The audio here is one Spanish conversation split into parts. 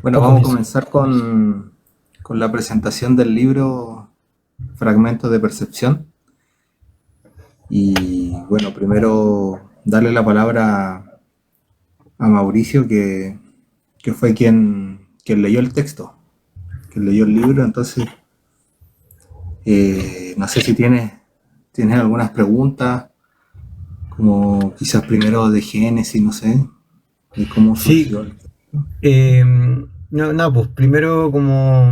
Bueno, ¿Cómo vamos a es? comenzar con la presentación del libro Fragmentos de Percepción. Y bueno, primero darle la palabra a Mauricio, que fue quien leyó el texto, quien leyó el libro. Entonces, no sé si tienes algunas preguntas, como quizás primero de Génesis, no sé, de cómo Sí, surgió el texto. no, pues primero como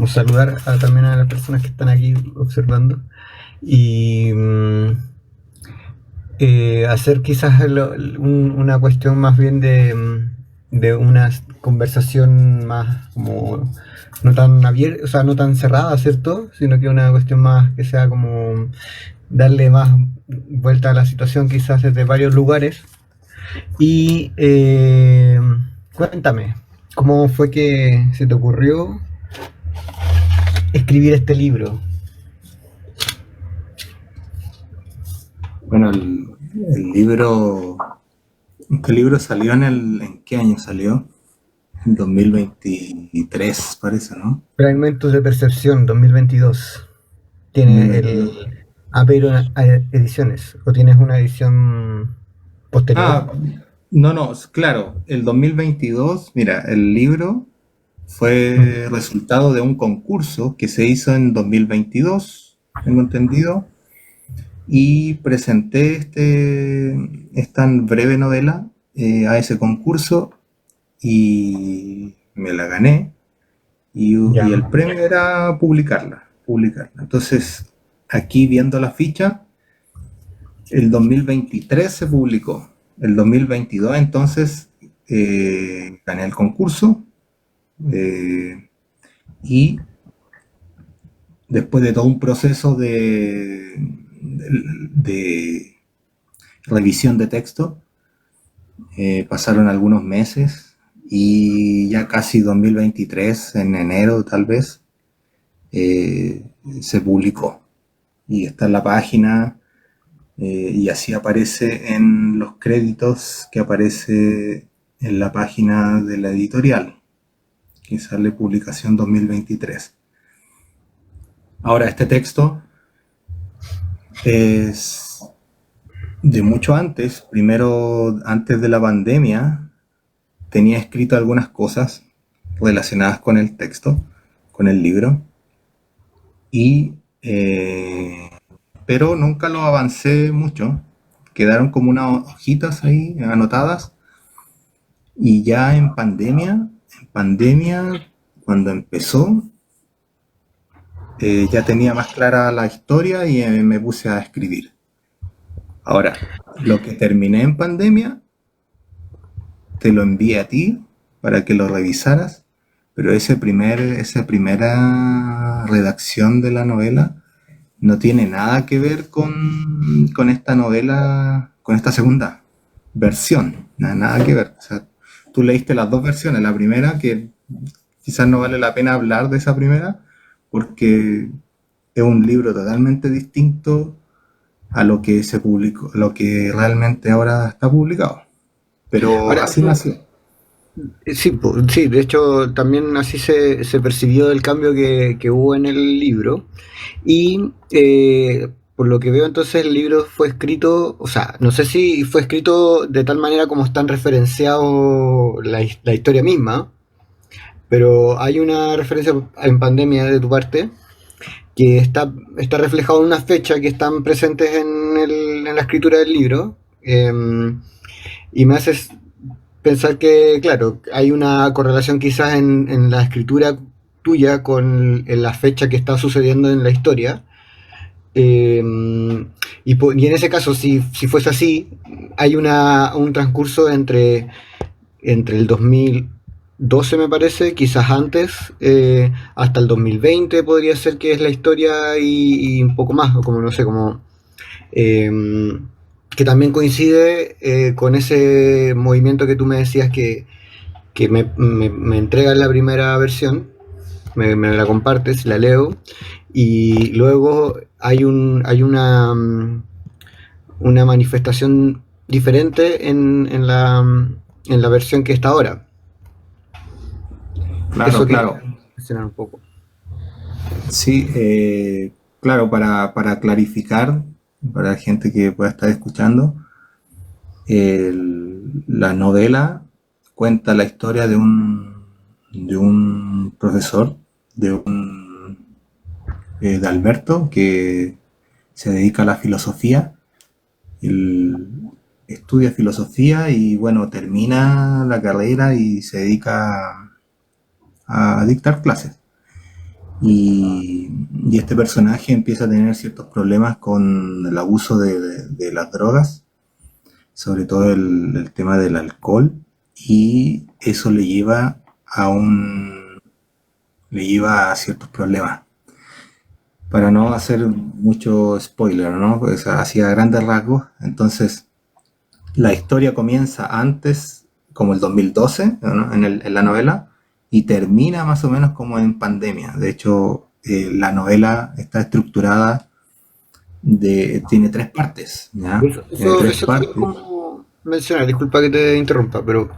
saludar también a las personas que están aquí observando y hacer quizás una cuestión más bien de una conversación más como no tan abierta, o sea, no tan cerrada, ¿cierto? Sino que una cuestión más que sea como darle más vuelta a la situación quizás desde varios lugares. Y cuéntame, ¿cómo fue que se te ocurrió escribir este libro? Bueno, el libro, este libro salió ¿en qué año salió? En 2023, parece, ¿no? Fragmentos de Percepción 2022. Tiene el 2022. Aveiro Ediciones. ¿O tienes una edición posterior? Ah, no, no, claro, el 2022, mira, el libro Ujú. fue resultado de un concurso que se hizo en 2022, tengo entendido, y presenté esta breve novela a ese concurso y me la gané Ya. y el premio era publicarla. Entonces, aquí viendo la ficha, el 2023 se publicó. El 2022 entonces gané el concurso eh, y después de todo un proceso de revisión de texto, pasaron algunos meses y ya casi 2023, en enero tal vez, se publicó. Y está en la página y así aparece en los créditos que aparece en la página de la editorial, que sale publicación 2023. Ahora, este texto es de mucho antes, primero antes de la pandemia, tenía escrito algunas cosas relacionadas con el texto, con el libro, y pero nunca lo avancé mucho. Quedaron como unas hojitas ahí anotadas y ya en pandemia, cuando empezó, ya tenía más clara la historia y me puse a escribir. Ahora, lo que terminé en pandemia, te lo envié a ti para que lo revisaras, pero esa primera redacción de la novela no tiene nada que ver con esta novela, con esta segunda versión, nada que ver. O sea, tú leíste las dos versiones, la primera, que quizás no vale la pena hablar de esa primera, porque es un libro totalmente distinto a lo que se publicó, a lo que realmente ahora está publicado. Pero Ahora, así nació. sí, sí, de hecho también así se percibió el cambio que hubo en el libro. Y por lo que veo entonces el libro fue escrito, o sea, no sé si fue escrito de tal manera como están referenciados la historia misma, pero hay una referencia en pandemia de tu parte que está reflejado en una fecha que están presentes en la escritura del libro. Y me haces pensar que, claro, hay una correlación quizás en la escritura tuya con en la fecha que está sucediendo en la historia. Eh, y en ese caso, si fuese así, hay un transcurso entre el 2012 me parece, quizás antes, hasta el 2020 podría ser que es la historia y un poco más, o como no sé, como eh, que también coincide con ese movimiento que tú me decías que me entregan la primera versión, me la compartes, la leo, y luego hay una manifestación diferente en la versión que está ahora. Claro, Eso quería claro. mencionar un poco. Sí, claro, para clarificar, para la gente que pueda estar escuchando, la novela cuenta la historia de un profesor, de Alberto, que se dedica a la filosofía. Él estudia filosofía y bueno, termina la carrera y se dedica a dictar clases. Y este personaje empieza a tener ciertos problemas con el abuso de las drogas, sobre todo el tema del alcohol, y eso le lleva a ciertos problemas. Para no hacer mucho spoiler, ¿no? Pues así a grandes rasgos. Entonces, la historia comienza antes, como el 2012, ¿no? En la novela, y termina más o menos como en pandemia. De hecho, la novela está estructurada tiene tres partes, ¿ya? Tiene tres Eso quería partes. como mencionar, disculpa que te interrumpa, pero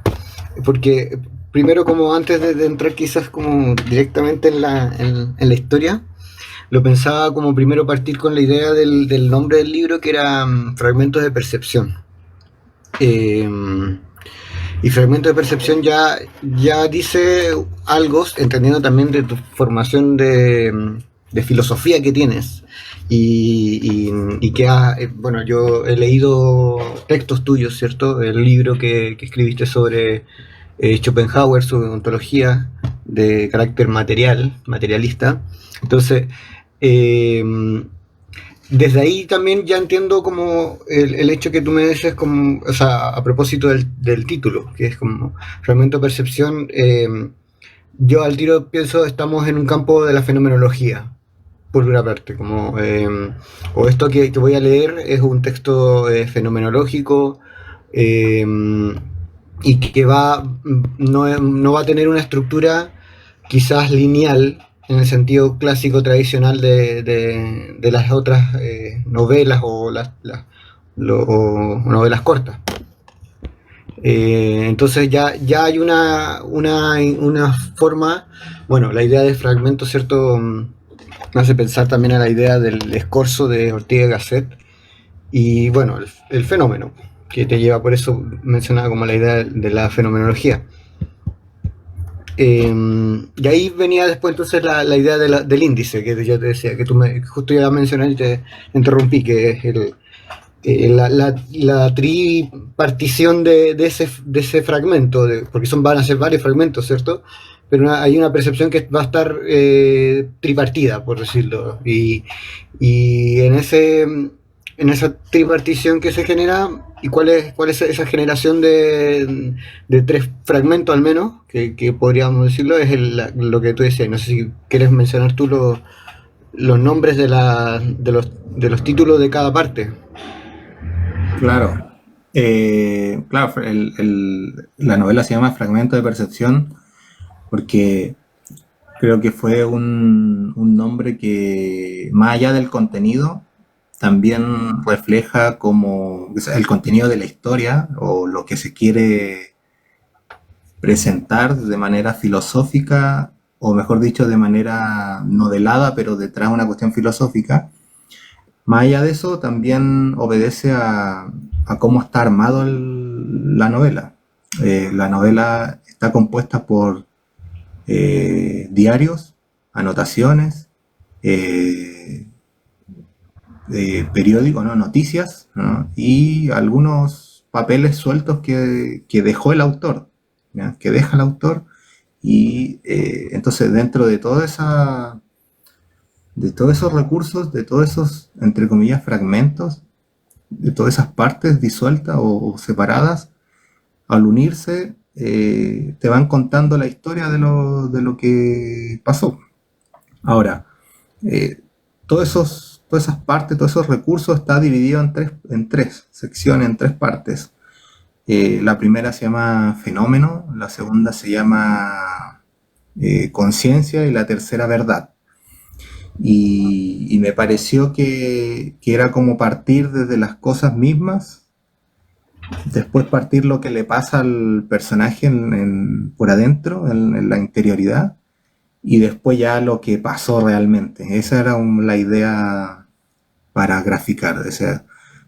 porque primero como antes de entrar quizás como directamente en la historia, lo pensaba como primero partir con la idea del nombre del libro que era Fragmentos de Percepción. Eh, y Fragmentos de Percepción ya dice algo, entendiendo también de tu formación de filosofía que tienes. Y que, bueno, yo he leído textos tuyos, ¿cierto? El libro que escribiste sobre Schopenhauer, su ontología de carácter materialista. Entonces, eh, desde ahí también ya entiendo como el hecho que tú me dices, como, o sea, a propósito del título, que es como fragmento de percepción, yo al tiro pienso estamos en un campo de la fenomenología, por una parte, como, o esto que voy a leer es un texto fenomenológico eh, y que no va a tener una estructura quizás lineal en el sentido clásico tradicional de las otras novelas o novelas cortas. Entonces ya hay una forma, bueno, la idea de fragmento, ¿cierto? Me hace pensar también a la idea del escorzo de Ortega y Gasset y bueno, el fenómeno, que te lleva, por eso mencionaba como la idea de la fenomenología. Y ahí venía después entonces la idea del índice, que yo te decía, que tú justo ya mencionaste y te interrumpí, que es la tripartición de ese fragmento, porque van a ser varios fragmentos, ¿cierto? Pero hay una percepción que va a estar tripartida, por decirlo. Y en esa tripartición que se genera, ¿y cuál es esa generación de tres fragmentos al menos, que podríamos decirlo? Es lo que tú decías. No sé si quieres mencionar tú los nombres de los títulos de cada parte. Claro. Claro, la novela se llama Fragmento de Percepción porque creo que fue un nombre que, más allá del contenido, también refleja como o sea, el contenido de la historia o lo que se quiere presentar de manera filosófica, o mejor dicho, de manera novelada, pero detrás de una cuestión filosófica. Más allá de eso, también obedece a cómo está armado la novela. La novela está compuesta por diarios, anotaciones, eh, periódicos, ¿no? Noticias, ¿no? Y algunos papeles sueltos que dejó el autor, ¿ya? Que deja el autor. Y entonces dentro de todos esos recursos, de todos esos, entre comillas, fragmentos, de todas esas partes disueltas o separadas, al unirse, te van contando la historia de lo que pasó. Ahora, eh, todas esas partes, todos esos recursos está dividido en tres secciones, en tres partes. La primera se llama fenómeno, la segunda se llama conciencia y la tercera verdad. Y me pareció que era como partir desde las cosas mismas después partir lo que le pasa al personaje por adentro, en la interioridad, y después ya lo que pasó realmente. Esa era la idea para graficar. O sea,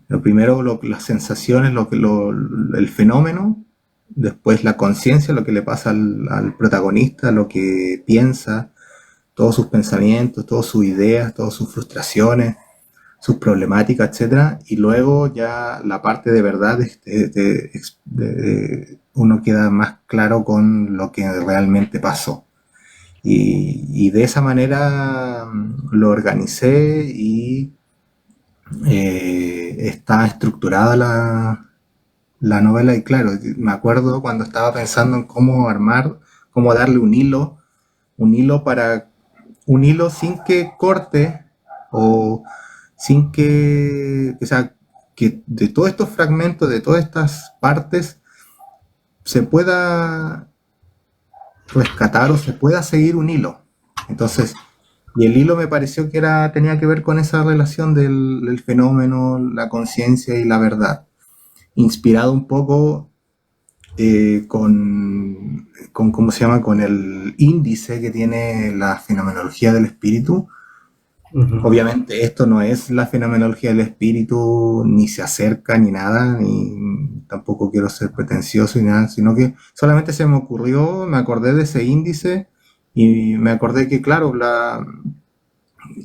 lo primero las sensaciones, el fenómeno, después la conciencia, lo que le pasa al protagonista, lo que piensa, todos sus pensamientos, todas sus ideas, todas sus frustraciones, sus problemáticas, etcétera, y luego ya la parte de verdad, uno queda más claro con lo que realmente pasó. Y de esa manera lo organicé y está estructurada la novela. Y claro, me acuerdo cuando estaba pensando en cómo armar, cómo darle un hilo para un hilo sin que corte o sin que, o sea, que de todos estos fragmentos, de todas estas partes, se pueda rescatar o se pueda seguir un hilo. Entonces, y el hilo me pareció que tenía que ver con esa relación del fenómeno, la conciencia y la verdad, inspirado un poco ¿cómo se llama? Con el índice que tiene la fenomenología del espíritu. Ujú. Obviamente esto no es la fenomenología del espíritu, ni se acerca ni nada, ni tampoco quiero ser pretencioso ni nada, sino que solamente se me ocurrió, me acordé de ese índice y me acordé que, claro,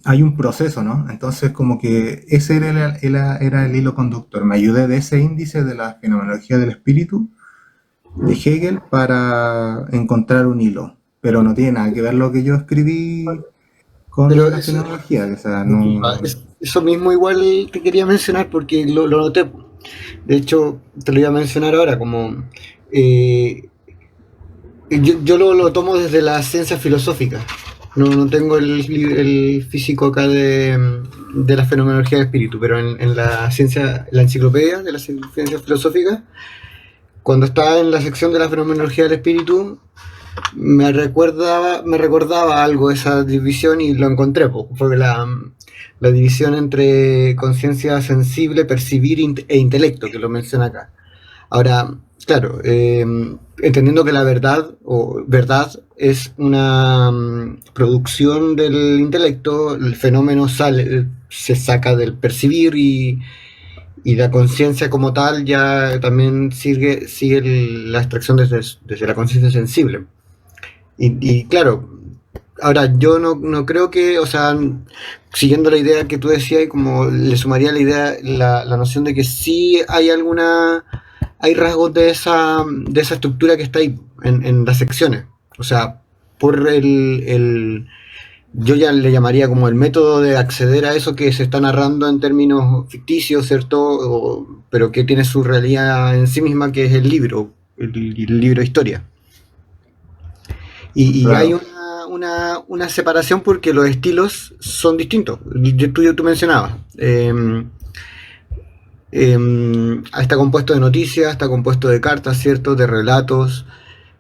hay un proceso, ¿no? Entonces como que ese era el hilo conductor. Me ayudé de ese índice de la fenomenología del espíritu de Hegel para encontrar un hilo, pero no tiene nada que ver lo que yo escribí con Pero la eso, fenomenología, o sea, no. eso mismo igual te quería mencionar porque lo noté. De hecho, te lo iba a mencionar ahora, como eh, yo lo tomo desde la ciencia filosófica. No tengo el físico acá de la fenomenología del espíritu, pero en la ciencia, la enciclopedia de la ciencia filosófica, cuando estaba en la sección de la fenomenología del espíritu, me recordaba algo esa división y lo encontré, porque la división entre conciencia sensible, percibir e intelecto, que lo menciona acá. Ahora, claro, entendiendo que la verdad o verdad es una producción del intelecto, el fenómeno se saca del percibir y la conciencia como tal ya también sigue la extracción desde la conciencia sensible. Y claro, ahora yo no creo que, o sea, siguiendo la idea que tú decías, como le sumaría la idea, la noción de que sí hay hay rasgos de esa estructura que está ahí en las secciones. O sea, por yo ya le llamaría como el método de acceder a eso que se está narrando en términos ficticios, ¿cierto? Pero que tiene su realidad en sí misma, que es el libro, el libro de historia. Y hay Claro. una separación porque los estilos son distintos. Tú mencionabas. Está compuesto de noticias, está compuesto de cartas, ¿cierto? De relatos,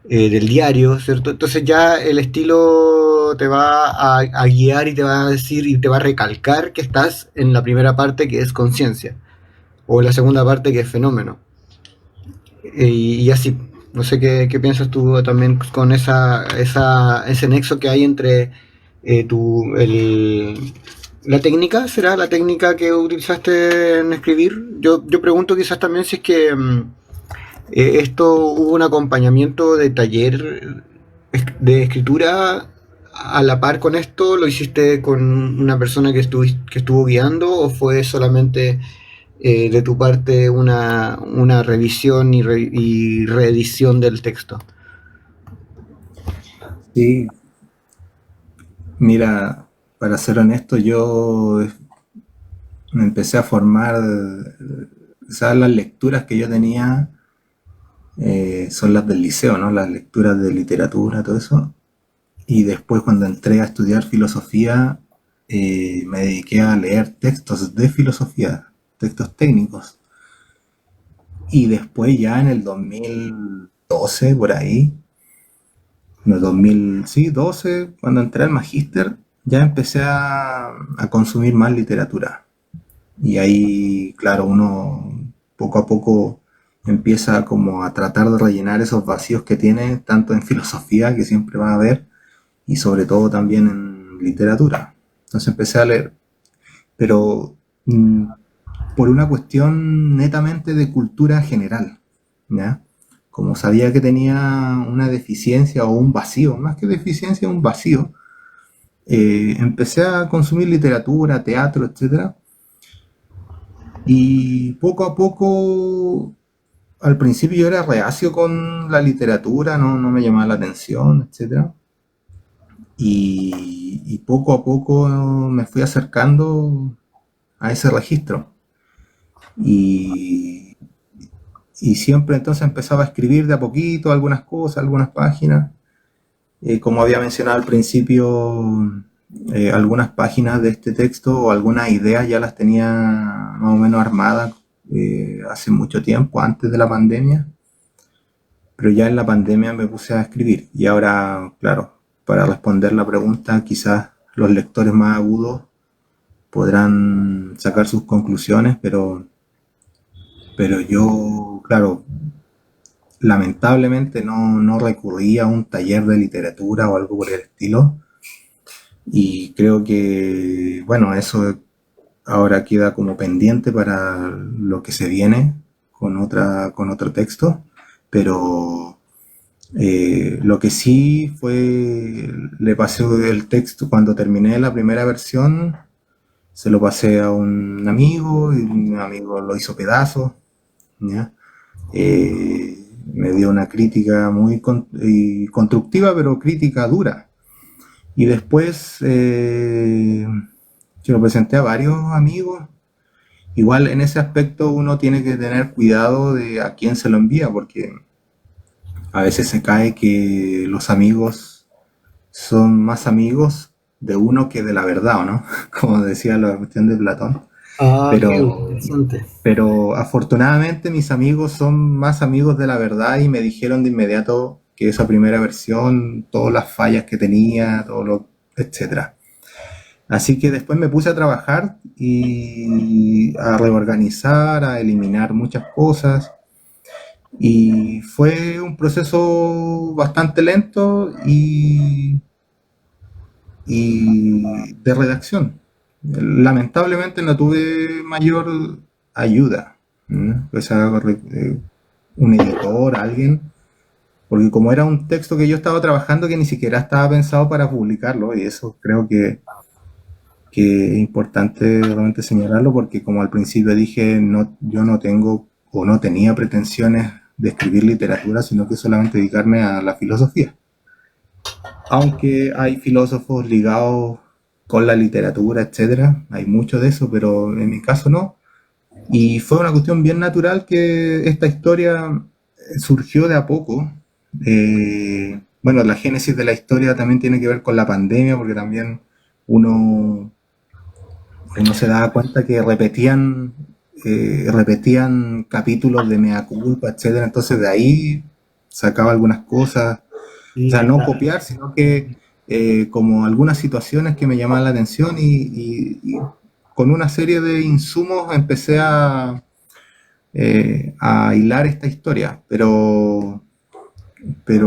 del diario, ¿cierto? Entonces ya el estilo te va a guiar y te va a decir y te va a recalcar que estás en la primera parte que es conciencia o en la segunda parte que es fenómeno. Y así. No sé qué piensas tú también con ese nexo que hay entre la técnica, ¿será la técnica que utilizaste en escribir? Yo pregunto quizás también si es que esto hubo un acompañamiento de taller de escritura a la par con esto, ¿lo hiciste con una persona que estuvo guiando o fue solamente de tu parte una revisión y reedición del texto? Sí, mira, para ser honesto, yo me empecé a formar, o sea, las lecturas que yo tenía son las del liceo, ¿no? Las lecturas de literatura, todo eso. Y después cuando entré a estudiar filosofía, me dediqué a leer textos de filosofía, textos técnicos. Y después ya en el 2012, por ahí, en el 2000, sí, 12, cuando entré al magíster, ya empecé a consumir más literatura. Y ahí, claro, uno poco a poco empieza como a tratar de rellenar esos vacíos que tiene, tanto en filosofía, que siempre va a haber, y sobre todo también en literatura. Entonces empecé a leer, pero por una cuestión netamente de cultura general, ¿ya? Como sabía que tenía una deficiencia o un vacío, más que deficiencia, un vacío, empecé a consumir literatura, teatro, etcétera. Y poco a poco, al principio yo era reacio con la literatura, no me llamaba la atención, etcétera. Y poco a poco me fui acercando a ese registro. Y, y siempre entonces empezaba a escribir de a poquito algunas cosas, algunas páginas. Como había mencionado al principio, algunas páginas de este texto o algunas ideas ya las tenía más o menos armadas hace mucho tiempo, antes de la pandemia. Pero ya en la pandemia me puse a escribir. Y ahora, claro, para responder la pregunta, quizás los lectores más agudos podrán sacar sus conclusiones, pero yo, claro, lamentablemente no recurrí a un taller de literatura o algo por el estilo. Y creo que, bueno, eso ahora queda como pendiente para lo que se viene con otro texto. Pero lo que sí fue, le pasé el texto cuando terminé la primera versión, se lo pasé a un amigo y un amigo lo hizo pedazos, ¿ya? Me dio una crítica muy constructiva, pero crítica dura. Y después se lo presenté a varios amigos. Igual en ese aspecto uno tiene que tener cuidado de a quién se lo envía, porque a veces se cae que los amigos son más amigos de uno que de la verdad, ¿o no? Como decía la cuestión de Platón. Ah, qué Pero, interesante. pero afortunadamente mis amigos son más amigos de la verdad y me dijeron de inmediato que esa primera versión, todas las fallas que tenía, todo lo, etcétera. Así que después me puse a trabajar y a reorganizar, a eliminar muchas cosas. Y fue un proceso bastante lento y de redacción. Lamentablemente no tuve mayor ayuda, ¿no? O sea, un editor, alguien, porque como era un texto que yo estaba trabajando que ni siquiera estaba pensado para publicarlo, y eso creo que es importante realmente señalarlo, porque como al principio dije, no, yo no tengo o no tenía pretensiones de escribir literatura, sino que solamente dedicarme a la filosofía. Aunque hay filósofos ligados con la literatura, etcétera, hay mucho de eso, pero en mi caso no. Y fue una cuestión bien natural que esta historia surgió de a poco. Bueno, la génesis de la historia también tiene que ver con la pandemia, porque también uno, uno se daba cuenta que repetían capítulos de Mea Culpa, etcétera. Entonces de ahí sacaba algunas cosas, o sea, Sí, no claro. copiar, sino que como algunas situaciones que me llamaban la atención y con una serie de insumos empecé a hilar esta historia, pero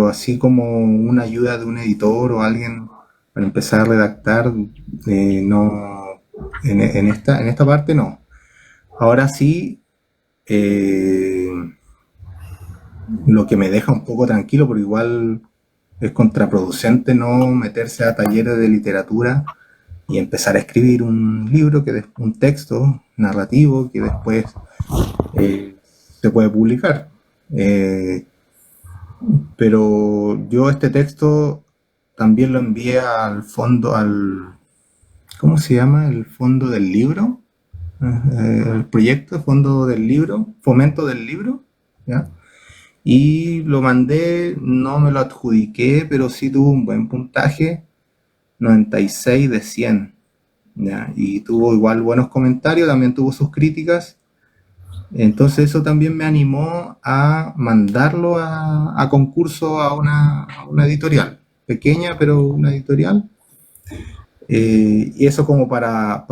así como una ayuda de un editor o alguien para empezar a redactar, no, en esta parte no. Ahora sí, eh, lo que me deja un poco tranquilo, porque igual es contraproducente no meterse a talleres de literatura y empezar a escribir un libro, un texto narrativo que después se puede publicar. Eh, pero yo este texto también lo envié al fondo, ¿cómo se llama? El fondo del libro, el proyecto, fondo del libro, fomento del libro, ¿ya? Y lo mandé, no me lo adjudiqué, pero sí tuvo un buen puntaje, 96 de 100, ¿ya? Y tuvo igual buenos comentarios, también tuvo sus críticas. Entonces eso también me animó a mandarlo a concurso a una editorial, pequeña pero una editorial. Y eso como para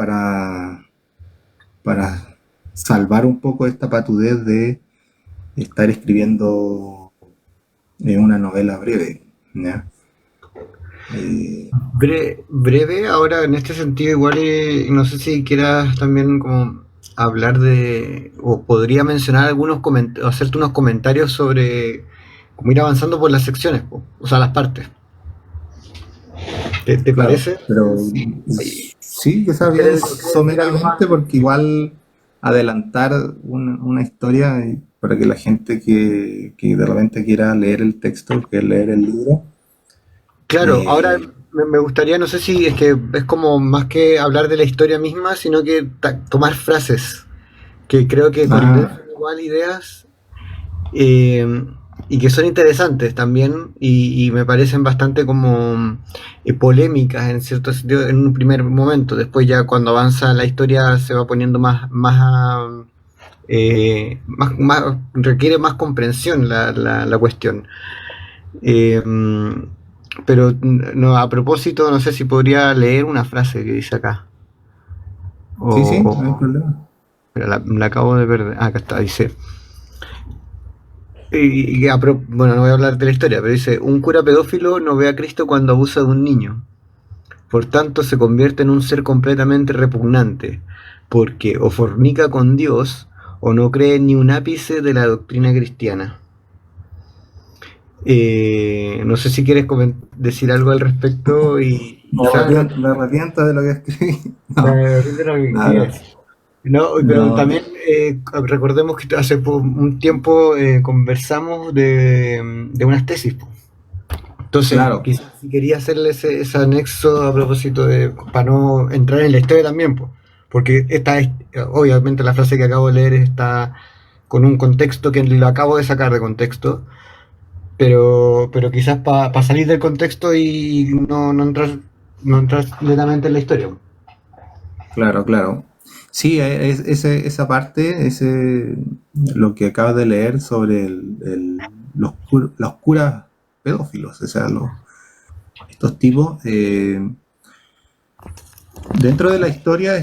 salvar un poco esta patudez de estar escribiendo una novela breve, ¿ya? Eh, Breve, ahora en este sentido igual no sé si quieras también como hablar de, o podría mencionar hacerte unos comentarios sobre cómo ir avanzando por las secciones, po, o sea, las partes. ¿Te claro, parece? pero Sí. sí que está bien ¿Quieres decir algo más? someramente porque igual adelantar una historia para que la gente que de repente quiera leer el texto, que leer el libro, Claro, ahora eh, me gustaría, no sé si es que es como más que hablar de la historia misma, sino que tomar frases que creo que condensan ah, igual ideas eh, y que son interesantes también y me parecen bastante como polémicas en cierto sentido en un primer momento. Después ya cuando avanza la historia se va poniendo requiere más comprensión la cuestión. Eh, pero no, a propósito, no sé si podría leer una frase que dice acá. sí, sí, O, no hay problema. pero la acabo de perder. Ah, acá está, dice. Bueno, no voy a hablar de la historia, pero dice, un cura pedófilo no ve a Cristo cuando abusa de un niño. Por tanto, se convierte en un ser completamente repugnante, porque o fornica con Dios o no cree ni un ápice de la doctrina cristiana. No sé si quieres decir algo al respecto y, o sea, Me arrepiento de lo que escribí. No, me rindes lo que nada, quieras. No, pero no, también recordemos que hace un tiempo conversamos de unas tesis. Po. Entonces, claro, quizás si quería hacerle ese anexo a propósito de, para no entrar en la historia también, po. Porque obviamente la frase que acabo de leer está con un contexto que lo acabo de sacar de contexto, pero quizás para salir del contexto y no entrar netamente en la historia. claro, claro. Sí, esa parte, lo que acabas de leer sobre los curas pedófilos, o sea, estos tipos, dentro de la historia,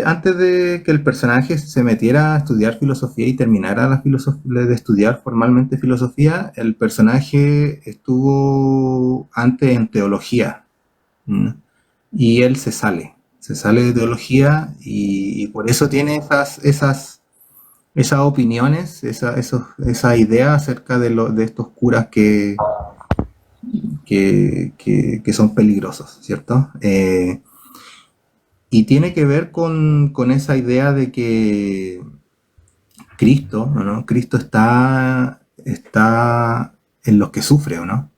antes de que el personaje se metiera a estudiar filosofía y terminara de estudiar formalmente filosofía, el personaje estuvo antes en teología. ¿Mm? Y él se sale de teología y por eso tiene esas opiniones, esa idea acerca de estos curas que son peligrosos, ¿cierto? Y tiene que ver con esa idea de que Cristo, ¿no? Cristo está en los que sufren, ¿o no?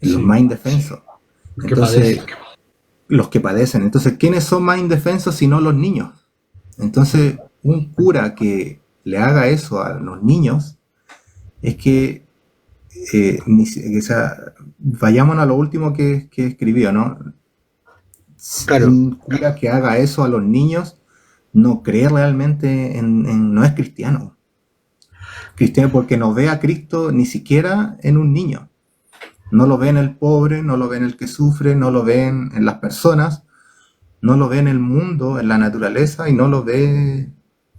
En los Sí, más indefensos. que padece. Entonces, los que padecen. Entonces, ¿quiénes son más indefensos si no los niños? Entonces, un cura que le haga eso a los niños es que, o sea, vayámonos a lo último que escribió, ¿no? Claro, Un cura que haga eso a los niños no cree realmente no es cristiano. Cristiano porque no ve a Cristo ni siquiera en un niño. No lo ve en el pobre, no lo ve en el que sufre, no lo ve en las personas, no lo ve en el mundo, en la naturaleza y no lo ve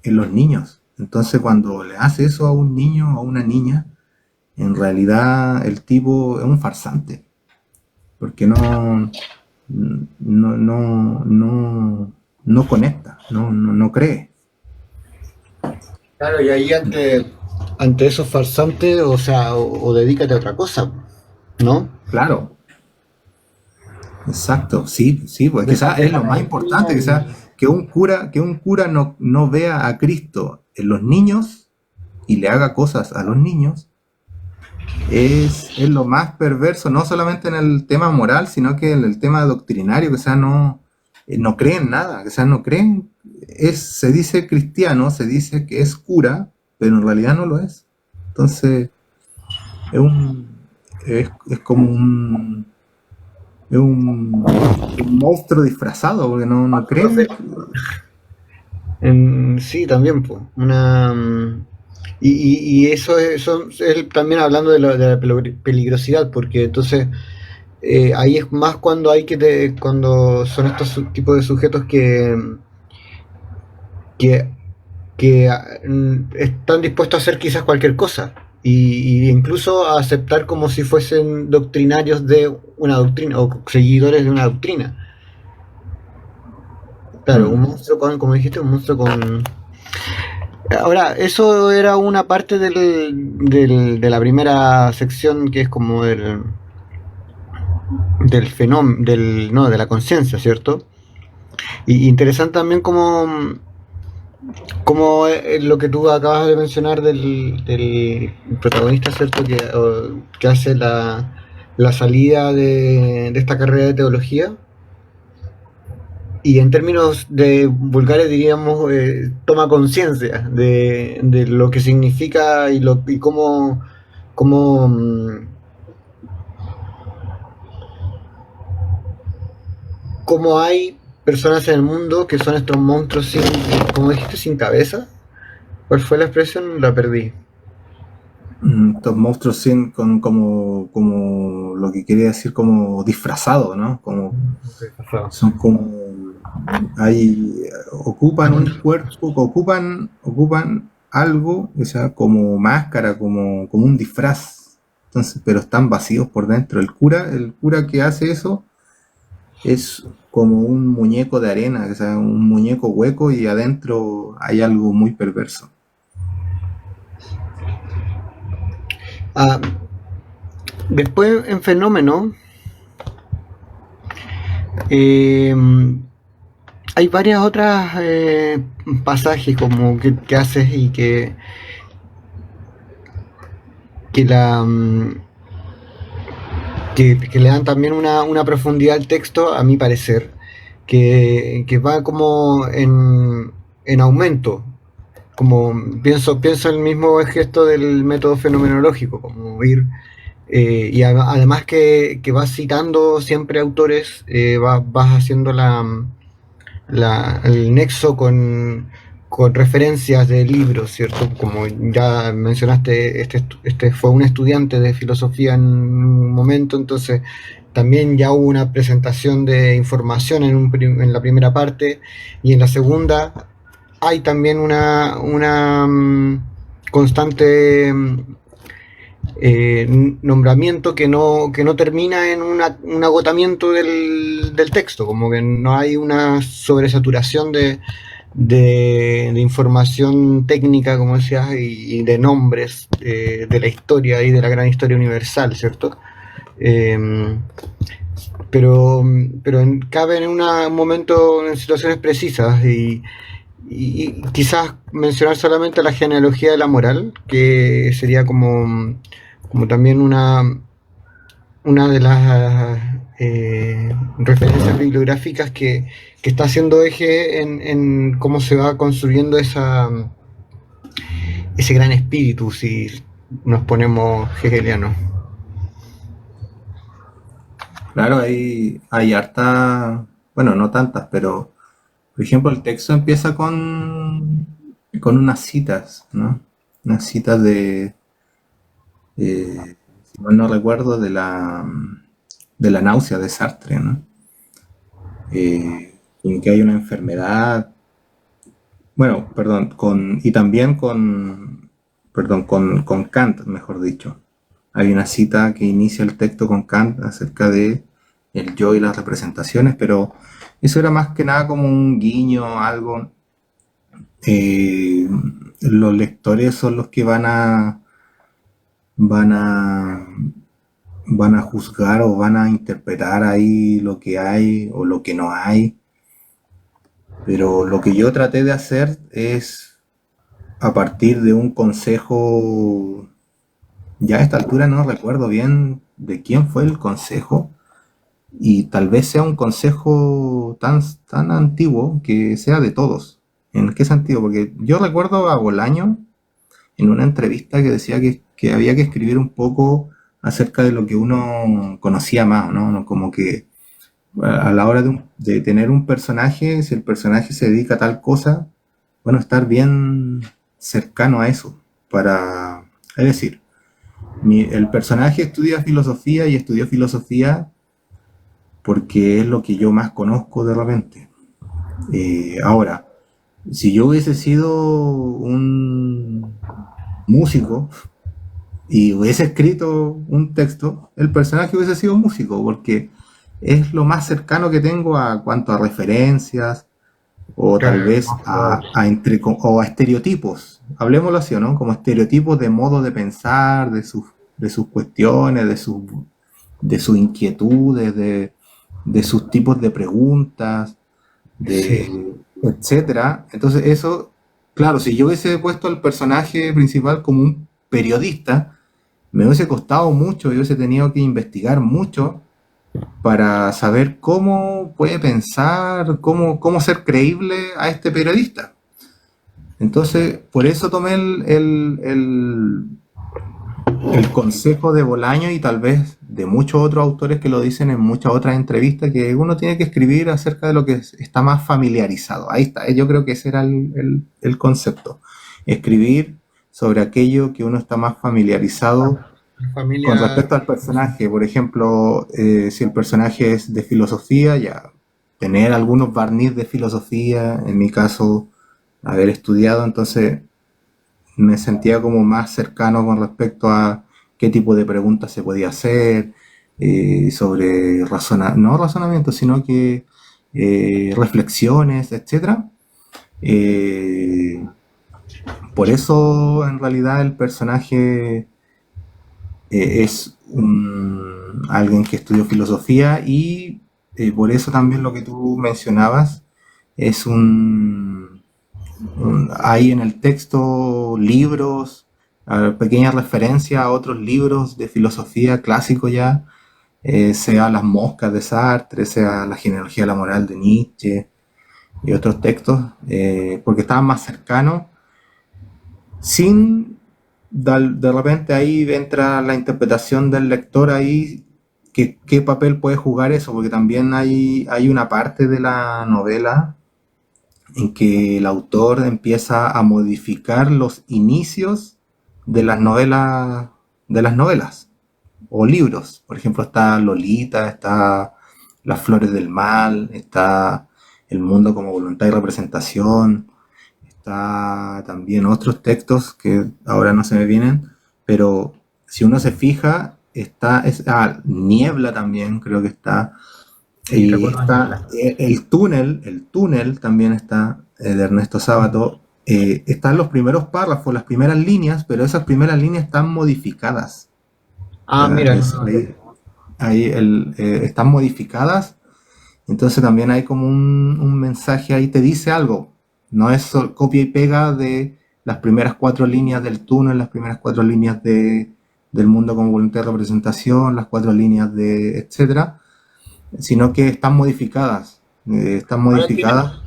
en los niños. Entonces cuando le hace eso a un niño o a una niña, en realidad el tipo es un farsante, porque no conecta, no cree. claro, y ahí ante esos farsantes, o sea, o dedícate a otra cosa, ¿no? Claro, exacto, sí, sí, pues quizás es Deja lo la más doctrina importante, quizás que un cura no vea a Cristo en los niños y le haga cosas a los niños, es lo más perverso, no solamente en el tema moral, sino que en el tema doctrinario, que sea no creen nada, que sea no creen, se dice cristiano, se dice que es cura, pero en realidad no lo es. Entonces, es como un monstruo disfrazado, porque no creen. Profe. Sí, también, pues. Y eso es también hablando de la peligrosidad, porque entonces ahí es más cuando cuando son estos tipos de sujetos que están dispuestos a hacer quizás cualquier cosa y incluso a aceptar como si fuesen doctrinarios de una doctrina o seguidores de una doctrina. Claro, un Mm. monstruo con, como dijiste, un monstruo con... Ahora, eso era una parte de la primera sección que es como del fenómeno, no, de la conciencia, ¿cierto? Y interesante también como lo que tú acabas de mencionar del protagonista, ¿cierto? Que hace la salida de esta carrera de teología. Y en términos de vulgares diríamos, toma conciencia de lo que significa y cómo, cómo hay personas en el mundo que son estos monstruos sin, como dijiste, sin cabeza. ¿Cuál fue la expresión? La perdí. Estos monstruos sin, como lo que quería decir como disfrazado, ¿no? Como son como hay ocupan un cuerpo, ocupan algo, o sea, como máscara, como un disfraz. Entonces, pero están vacíos por dentro. El cura que hace eso es como un muñeco de arena, o sea, un muñeco hueco y adentro hay algo muy perverso. Ah, después en Fenómeno eh, hay varias otras pasajes como que haces y que la que le dan también una profundidad al texto, a mi parecer, que va como en aumento. Como pienso el mismo gesto del método fenomenológico, como ir además que vas citando siempre autores, vas haciendo el nexo con referencias de libros, ¿cierto? Como ya mencionaste, este fue un estudiante de filosofía en un momento, entonces también ya hubo una presentación de información en la primera parte y en la segunda hay también una constante nombramiento que no termina en un agotamiento del texto, como que no hay una sobresaturación de información técnica, como decías, y de nombres de la historia y de la gran historia universal, ¿cierto? Eh, pero cabe en un momento, en situaciones precisas y quizás mencionar solamente la genealogía de la moral, que sería como también una de las referencias bibliográficas que está haciendo eje en cómo se va construyendo ese gran espíritu, si nos ponemos hegelianos. Claro, hay harta, bueno, no tantas, pero por ejemplo el texto empieza con unas citas, ¿no? Unas citas si mal no recuerdo, de la náusea de Sartre, ¿no? En que hay una enfermedad, bueno, perdón, y también perdón, con Kant, mejor dicho. Hay una cita que inicia el texto con Kant acerca de el yo y las representaciones, pero eso era más que nada como un guiño, algo. Eh, los lectores son los que van a, van a juzgar o van a interpretar ahí lo que hay o lo que no hay. Pero lo que yo traté de hacer es, a partir de un consejo, ya a esta altura no recuerdo bien de quién fue el consejo, y tal vez sea un consejo tan antiguo que sea de todos. ¿En qué sentido? Porque yo recuerdo a Bolaño en una entrevista que decía que había que escribir un poco acerca de lo que uno conocía más, ¿no? No, como que a la hora de tener un personaje, si el personaje se dedica a tal cosa, bueno, estar bien cercano a eso. Es decir, el personaje estudia filosofía y estudió filosofía porque es lo que yo más conozco de repente. Ahora, Si yo hubiese sido un músico y hubiese escrito un texto, el personaje hubiese sido músico, porque es lo más cercano que tengo a cuanto a referencias o tal Claro, vez o a estereotipos. Hablemoslo así, ¿no? Como estereotipos de modo de pensar, de sus cuestiones, de sus inquietudes, de sus tipos de preguntas, sí. de etcétera. Entonces eso, claro, si yo hubiese puesto al personaje principal como un periodista, me hubiese costado mucho, yo hubiese tenido que investigar mucho para saber cómo puede pensar, cómo ser creíble a este periodista. Entonces, por eso tomé el consejo de Bolaño y tal vez de muchos otros autores que lo dicen en muchas otras entrevistas, que uno tiene que escribir acerca de lo que está más familiarizado. Ahí está, yo creo que ese era el concepto. Escribir sobre aquello que uno está más familiarizado con Familia, respecto al personaje. Por ejemplo, si el personaje es de filosofía, ya tener algunos barniz de filosofía, en mi caso, haber estudiado, entonces me sentía como más cercano con respecto a qué tipo de preguntas se podía hacer, sobre no razonamiento, sino que reflexiones, etcétera. Eh, por eso, en realidad, el personaje alguien que estudió filosofía y por eso también lo que tú mencionabas es hay en el texto libros, pequeñas referencias a otros libros de filosofía clásico ya, sea Las moscas de Sartre, sea La genealogía de la moral de Nietzsche y otros textos, porque estaban más cercanos, sin de repente ahí entra la interpretación del lector ahí, qué papel puede jugar eso, porque también hay una parte de la novela en que el autor empieza a modificar los inicios de de las novelas o libros. Por ejemplo, está Lolita, está Las Flores del Mal, está El Mundo como Voluntad y Representación, está también otros textos que ahora no se me vienen, pero si uno se fija, Niebla también creo que está, sí, y recuerdo está Niebla. el túnel también está, de Ernesto Sábato. Están los primeros párrafos, las primeras líneas, pero esas primeras líneas están modificadas. Ah, mira, Están modificadas, entonces también hay como un mensaje ahí, te dice algo. No es copia y pega de las primeras cuatro líneas del túnel, las primeras cuatro líneas del mundo como voluntad de representación, las cuatro líneas de etcétera, sino que están modificadas. Están ahora tiene, modificadas.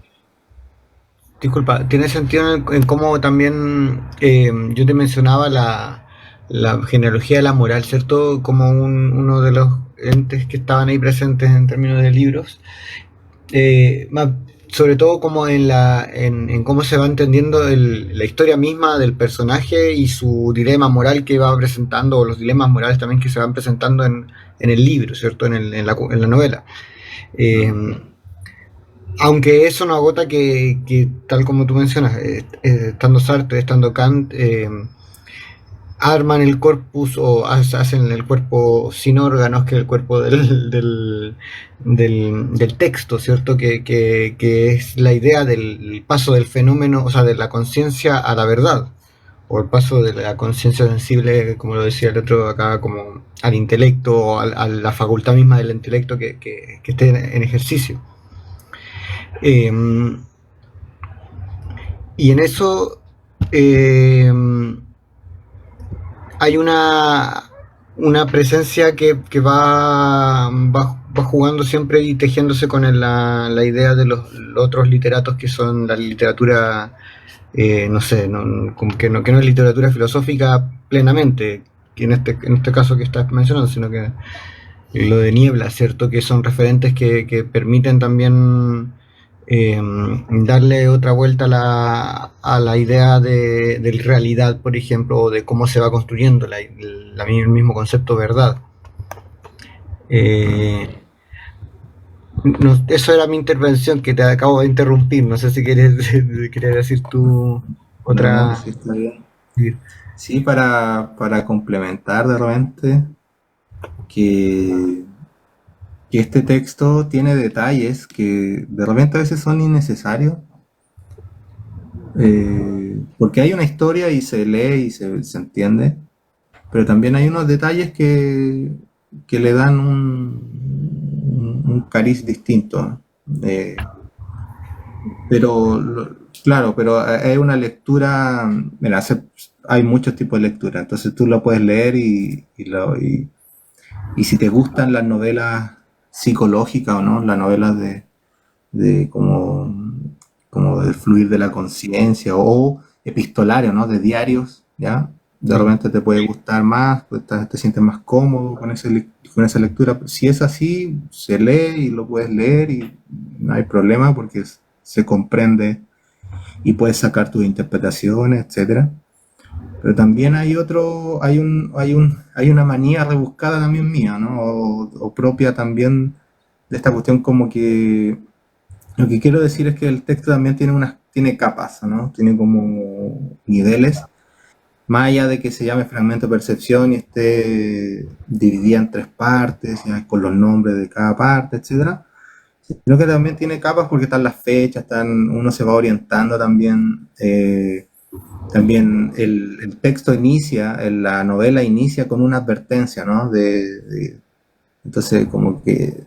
disculpa, tiene sentido en cómo también yo te mencionaba la genealogía de la moral, ¿cierto? Como uno de los entes que estaban ahí presentes en términos de libros. Más, sobre todo como en cómo se va entendiendo la historia misma del personaje y su dilema moral que va presentando, o los dilemas morales también que se van presentando en el libro, ¿cierto? En la novela. Eh, Aunque eso no agota que, tal como tú mencionas, estando Sartre, estando Kant, arman el corpus o hacen el cuerpo sin órganos, que es el cuerpo del texto, ¿cierto? Que es la idea del paso del fenómeno, o sea, de la conciencia a la verdad, o el paso de la conciencia sensible, como lo decía el otro acá, como al intelecto, o a la facultad misma del intelecto que esté en ejercicio. Eh, y en eso eh, hay una presencia que va jugando siempre y tejiéndose con la idea de los otros literatos que son la literatura, no sé, como que no es literatura filosófica plenamente, que en este caso que estás mencionando, sino que lo de Niebla, ¿cierto? Que son referentes que permiten también darle otra vuelta a la idea de realidad, por ejemplo, o de cómo se va construyendo el mismo concepto verdad. Eh, No, eso era mi intervención, que te acabo de interrumpir. No sé si quieres, quieres decir tú No, otra. sí está bien. Sí, para complementar de repente que, que este texto tiene detalles que de repente a veces son innecesarios, porque hay una historia y se lee y se entiende, pero también hay unos detalles que le dan un cariz distinto. Eh, claro, pero es una lectura, mira, hay muchos tipos de lectura, entonces tú lo puedes leer y si te gustan las novelas psicológicas o no, las novelas de como del fluir de la conciencia o epistolario, ¿no? De diarios, ¿ya? De Sí. repente te puede gustar más, pues te sientes más cómodo con esa lectura. Si es así, se lee y lo puedes leer y no hay problema porque se comprende y puedes sacar tus interpretaciones, etcétera. Pero también hay otro, hay una manía rebuscada también mía, ¿no? O propia también de esta cuestión como que lo que quiero decir es que el texto también tiene capas, ¿no? Tiene como niveles, más allá de que se llame fragmento de percepción y esté dividida en tres partes, ya, con los nombres de cada parte, etcétera. Sino que también tiene capas porque están las fechas, uno se va orientando también. También el texto inicia, la novela inicia con una advertencia, ¿no? Entonces, como que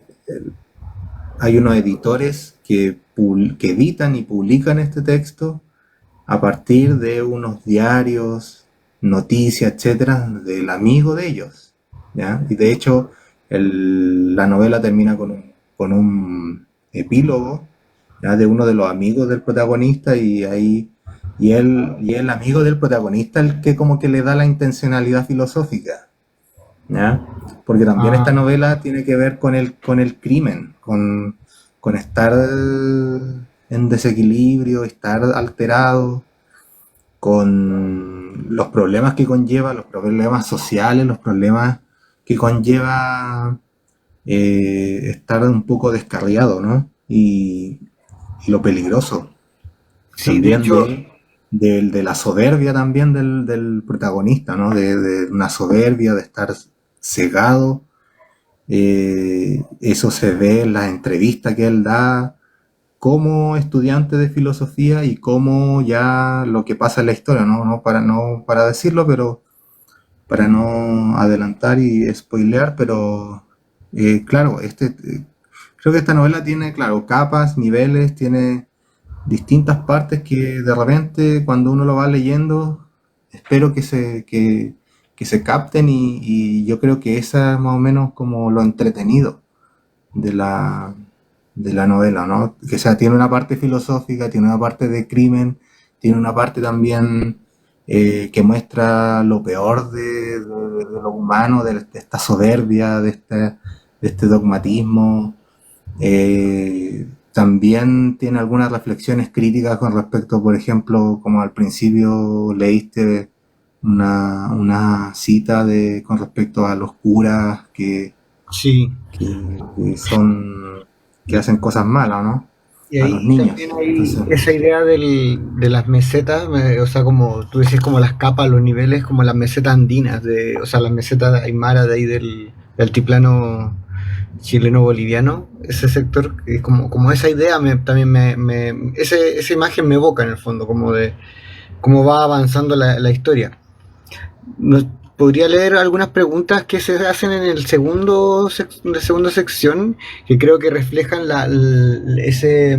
hay unos editores que editan y publican este texto a partir de unos diarios, noticias, etcétera, del amigo de ellos, ¿ya? Y de hecho, la novela termina con un epílogo, ¿ya? De uno de los amigos del protagonista y el amigo del protagonista el que como que le da la intencionalidad filosófica, ¿ya? Porque también esta Ah, novela tiene que ver con el crimen, con estar en desequilibrio, estar alterado, con los problemas que conlleva, los problemas sociales, los problemas que conlleva estar un poco descarriado, ¿no? Y lo peligroso sí, de también hecho, de la soberbia también del protagonista, ¿no? De una soberbia, de estar cegado. Eso se ve en las entrevistas que él da como estudiante de filosofía y como ya lo que pasa en la historia, ¿no? No para decirlo, pero para no adelantar y spoilear, pero claro, creo que esta novela tiene, claro, capas, niveles, tiene distintas partes que de repente cuando uno lo va leyendo, espero que se capten y yo creo que esa es más o menos como lo entretenido de de la novela, ¿no? Que sea, tiene una parte filosófica, tiene una parte de crimen, tiene una parte también que muestra lo peor de lo humano, de esta soberbia, de este dogmatismo. También tiene algunas reflexiones críticas con respecto, por ejemplo, como al principio leíste una cita con respecto a los curas sí. que son que hacen cosas malas, ¿no? Y A los ahí también niños. hay Entonces, esa idea de las mesetas, o sea, como tú dices, como las capas, los niveles, como las mesetas andinas, o sea, las mesetas aymara de ahí del altiplano chileno-boliviano, ese sector, como esa idea también esa imagen me evoca en el fondo, como de cómo va avanzando la historia. Podría leer algunas preguntas que se hacen en la segunda sección, que creo que reflejan ese,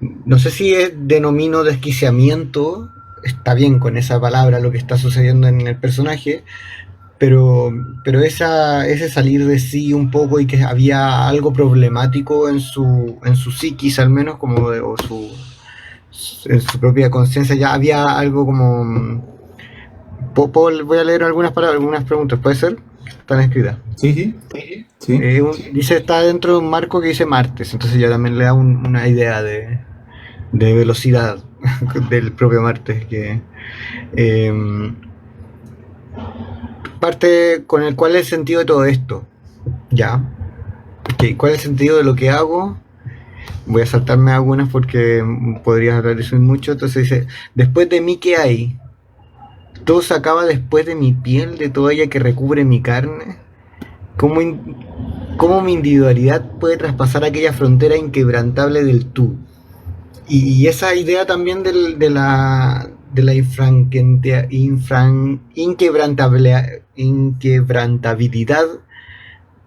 no sé si denomino desquiciamiento, está bien con esa palabra lo que está sucediendo en el personaje, pero, pero ese salir de sí un poco y que había algo problemático en su psiquis al menos, en su propia conciencia, ya había algo como... Voy a leer algunas palabras, algunas preguntas, ¿puede ser? Están escritas. sí, sí, sí. Dice, está dentro de un marco que dice Martes, entonces ya también le da una idea de velocidad del propio Martes, que eh, parte con el cual es el sentido de todo esto, ¿ya? Ok, ¿cuál es el sentido de lo que hago? Voy a saltarme algunas porque podría hablar de eso mucho. Entonces dice, después de mí, ¿qué hay? Todo se acaba después de mi piel, de toda ella que recubre mi carne. ¿Cómo, cómo mi individualidad puede traspasar aquella frontera inquebrantable del tú? Y esa idea también de la inquebrantabilidad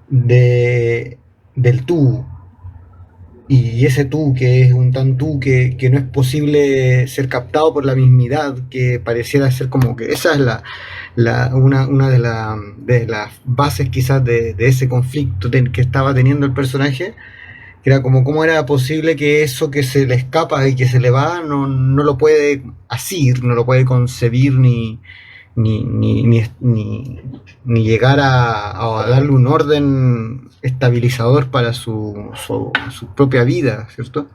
de, del tú, y ese tú que es un tan tú que no es posible ser captado por la mismidad, que pareciera ser como que esa es una de las bases quizás de ese conflicto que estaba teniendo el personaje, que era como cómo era posible que eso que se le escapa y que se le va no lo puede asir, no lo puede concebir ni llegar a darle un orden estabilizador para su propia vida, ¿cierto?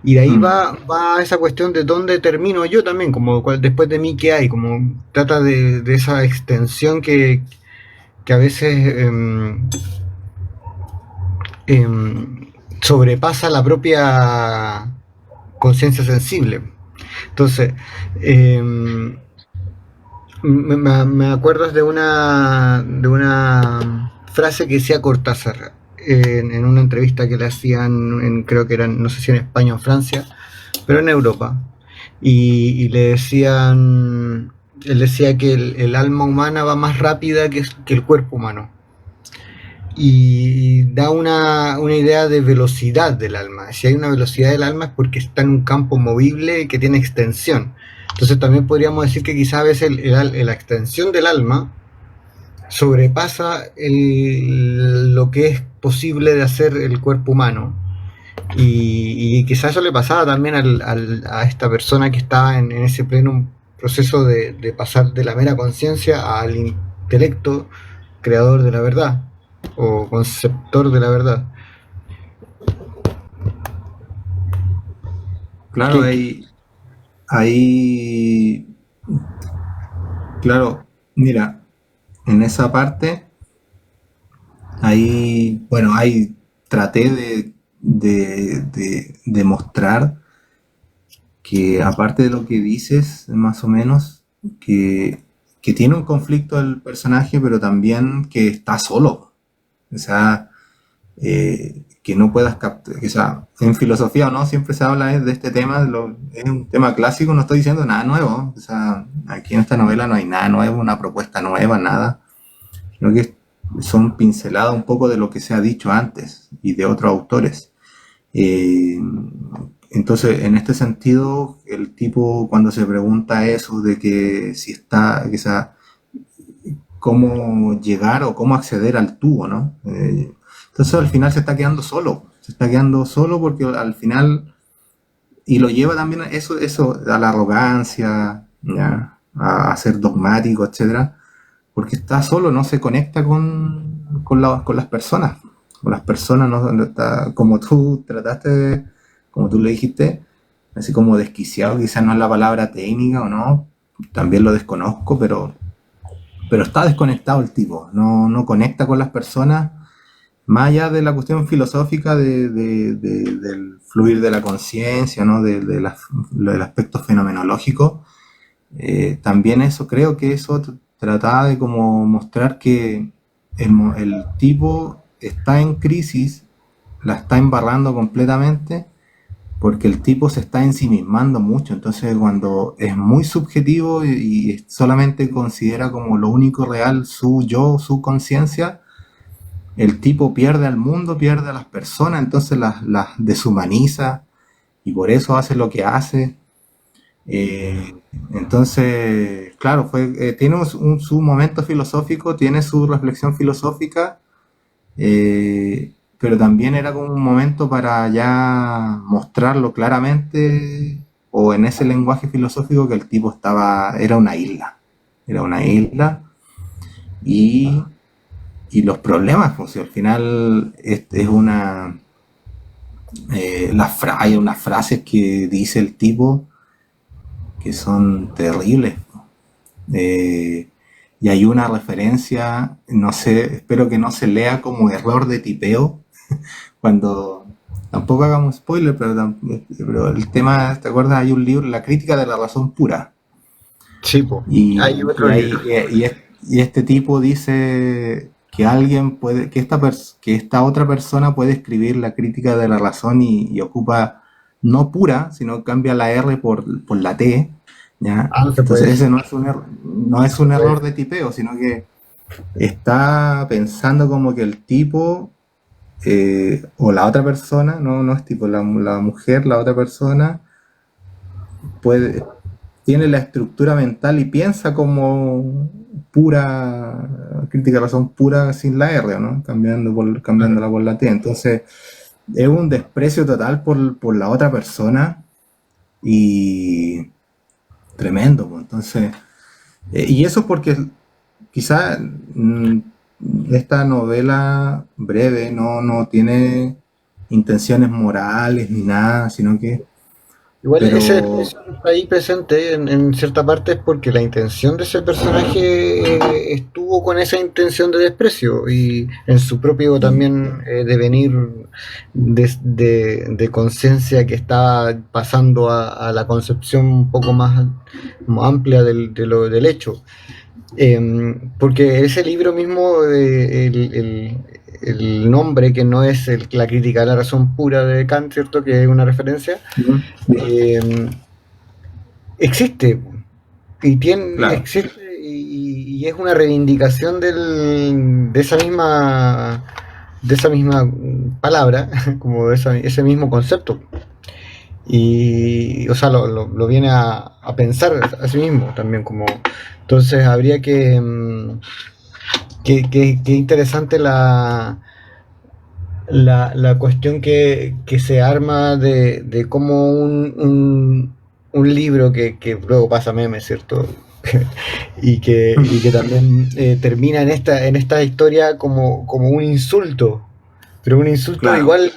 Y de ahí Mm, va esa cuestión de dónde termino yo también, como después de mí qué hay, como trata de esa extensión que a veces sobrepasa la propia conciencia sensible. Entonces, eh, me acuerdas de una frase que decía Cortázar en una entrevista que le hacían, creo que eran, no sé si en España o Francia, pero en Europa. Y le decían, él decía que el alma humana va más rápida que el cuerpo humano. Y da una idea de velocidad del alma. Si hay una velocidad del alma es porque está en un campo movible que tiene extensión. Entonces también podríamos decir que quizás a veces la extensión del alma sobrepasa lo que es posible de hacer el cuerpo humano. Y quizás eso le pasaba también a esta persona que estaba en ese pleno proceso de pasar de la mera conciencia al intelecto creador de la verdad o conceptor de la verdad. claro, Que, hay, claro, mira, en esa parte, ahí, bueno, ahí traté de mostrar que aparte de lo que dices, más o menos, que tiene un conflicto el personaje, pero también que está solo. O sea, que no puedas captar, o sea, en filosofía o no, siempre se habla de este tema, es un tema clásico, no estoy diciendo nada nuevo, o sea, aquí en esta novela no hay nada nuevo, una propuesta nueva, nada, sino que son pinceladas un poco de lo que se ha dicho antes y de otros autores. Eh, entonces, en este sentido, el tipo cuando se pregunta eso de que si está, que sea, cómo llegar o cómo acceder al tubo, ¿no? Entonces al final se está quedando solo porque al final, y lo lleva también eso a la arrogancia, ¿ya? A ser dogmático, etcétera, porque está solo, no se conecta con las personas. Con las personas, no está, como tú trataste, como tú le dijiste, así como desquiciado, quizás no es la palabra técnica o no, también lo desconozco, pero está desconectado el tipo, no conecta con las personas, más allá de la cuestión filosófica del fluir de la conciencia, ¿no? Del aspecto fenomenológico, también eso, creo que eso trataba de como mostrar que el tipo está en crisis, la está embarrando completamente, porque el tipo se está ensimismando mucho, entonces cuando es muy subjetivo y solamente considera como lo único real su yo, su conciencia, el tipo pierde al mundo, pierde a las personas, entonces las deshumaniza y por eso hace lo que hace. Entonces, claro, tiene su momento filosófico, tiene su reflexión filosófica, pero también era como un momento para ya mostrarlo claramente o en ese lenguaje filosófico que el tipo era una isla y, y los problemas, pues si al final es una, hay unas frases que dice el tipo que son terribles. Eh, y hay una referencia, no sé, espero que no se lea como error de tipeo, cuando, tampoco hagamos spoiler, pero el tema, ¿te acuerdas? Hay un libro, La crítica de la razón pura, Sí, pues. Hay y, otro libro. y este tipo dice que alguien puede, que esta otra persona puede escribir la crítica de la razón y ocupa no pura, sino cambia la R por la T, ¿ya? Ah, no se puede Entonces ese decir. no No es se un puede error decir. de tipeo, sino que está pensando como que el tipo o la otra persona, no es tipo la mujer, la otra persona puede, tiene la estructura mental y piensa como pura, crítica de razón pura sin la R, ¿no? Cambiándola por la T. Entonces, es un desprecio total por la otra persona y tremendo, pues. Entonces, y eso porque quizá esta novela breve no tiene intenciones morales ni nada, sino que, Igual ese pero desprecio que está ahí presente en cierta parte es porque la intención de ese personaje estuvo con esa intención de desprecio y en su propio también devenir de conciencia que estaba pasando a la concepción un poco más como amplia del hecho. Porque ese libro mismo, el nombre que no es la crítica a la razón pura de Kant, ¿cierto? Que es una referencia, eh, existe claro, existe y es una reivindicación de esa misma palabra, como ese mismo concepto. Y, o sea, lo viene a pensar a sí mismo también, como. Entonces, habría que interesante la cuestión que se arma de cómo un libro que luego pasa meme, ¿cierto? Y que también termina en esta historia como un insulto, pero un insulto claro. igual,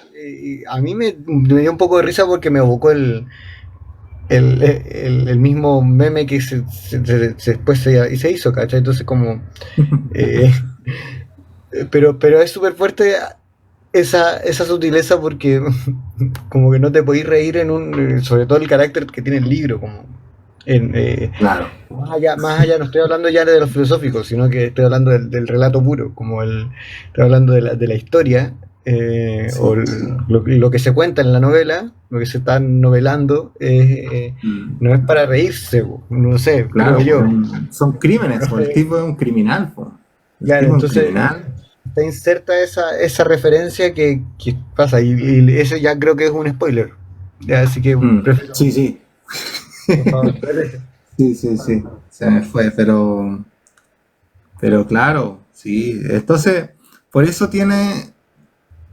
a mí me dio un poco de risa porque me evocó el mismo meme que después se hizo, ¿cachai? Entonces como. eh, pero es súper fuerte esa sutileza porque como que no te podís reír sobre todo el carácter que tiene el libro, como en, Claro. más allá, no estoy hablando ya de lo filosófico, sino que estoy hablando del relato puro, estoy hablando de la historia, o Sí. lo que se cuenta en la novela, lo que se está novelando, Mm. no es para reírse, no sé, creo Claro, pues yo. son crímenes, pues el Entonces, tipo es un criminal, pues. El claro, tipo es un entonces criminal. te inserta esa referencia que pasa, y eso ya creo que es un spoiler. Ya, así que prefiero, Sí, sí. por favor. Sí, sí, sí. Se me fue, pero claro, sí. Entonces, por eso tiene,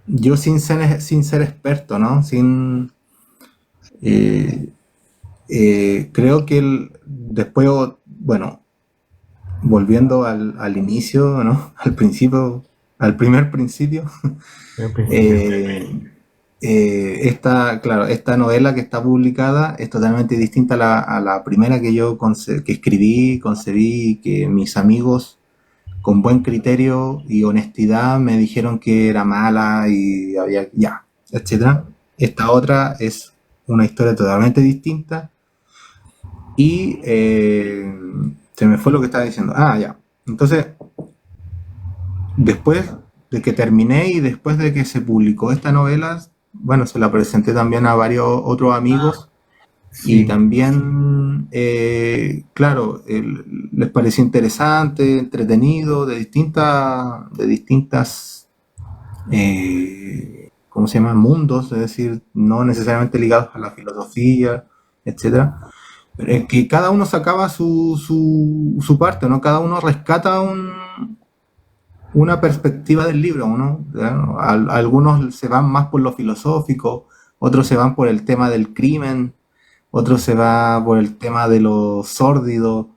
yo sin ser experto, ¿no? Eh, creo que después, bueno, volviendo al inicio, ¿no? Al principio, al primer principio, En principio. eh, claro, esta novela que está publicada es totalmente distinta a la primera que yo que escribí, concebí, que mis amigos con buen criterio y honestidad me dijeron que era mala y había, ya, etcétera. Esta otra es una historia totalmente distinta y se me fue lo que estaba diciendo. Ah, ya. Entonces, después de que terminé y después de que se publicó esta novela, bueno, se la presenté también a varios otros amigos y Sí. también, claro, les pareció interesante, entretenido, de distintas, ¿cómo se llama? Mundos, es decir, no necesariamente ligados a la filosofía, etcétera. Pero es que cada uno sacaba su parte, ¿no? Cada uno rescata una perspectiva del libro, ¿no? Algunos se van más por lo filosófico, otros se van por el tema del crimen, otros se va por el tema de lo sórdido,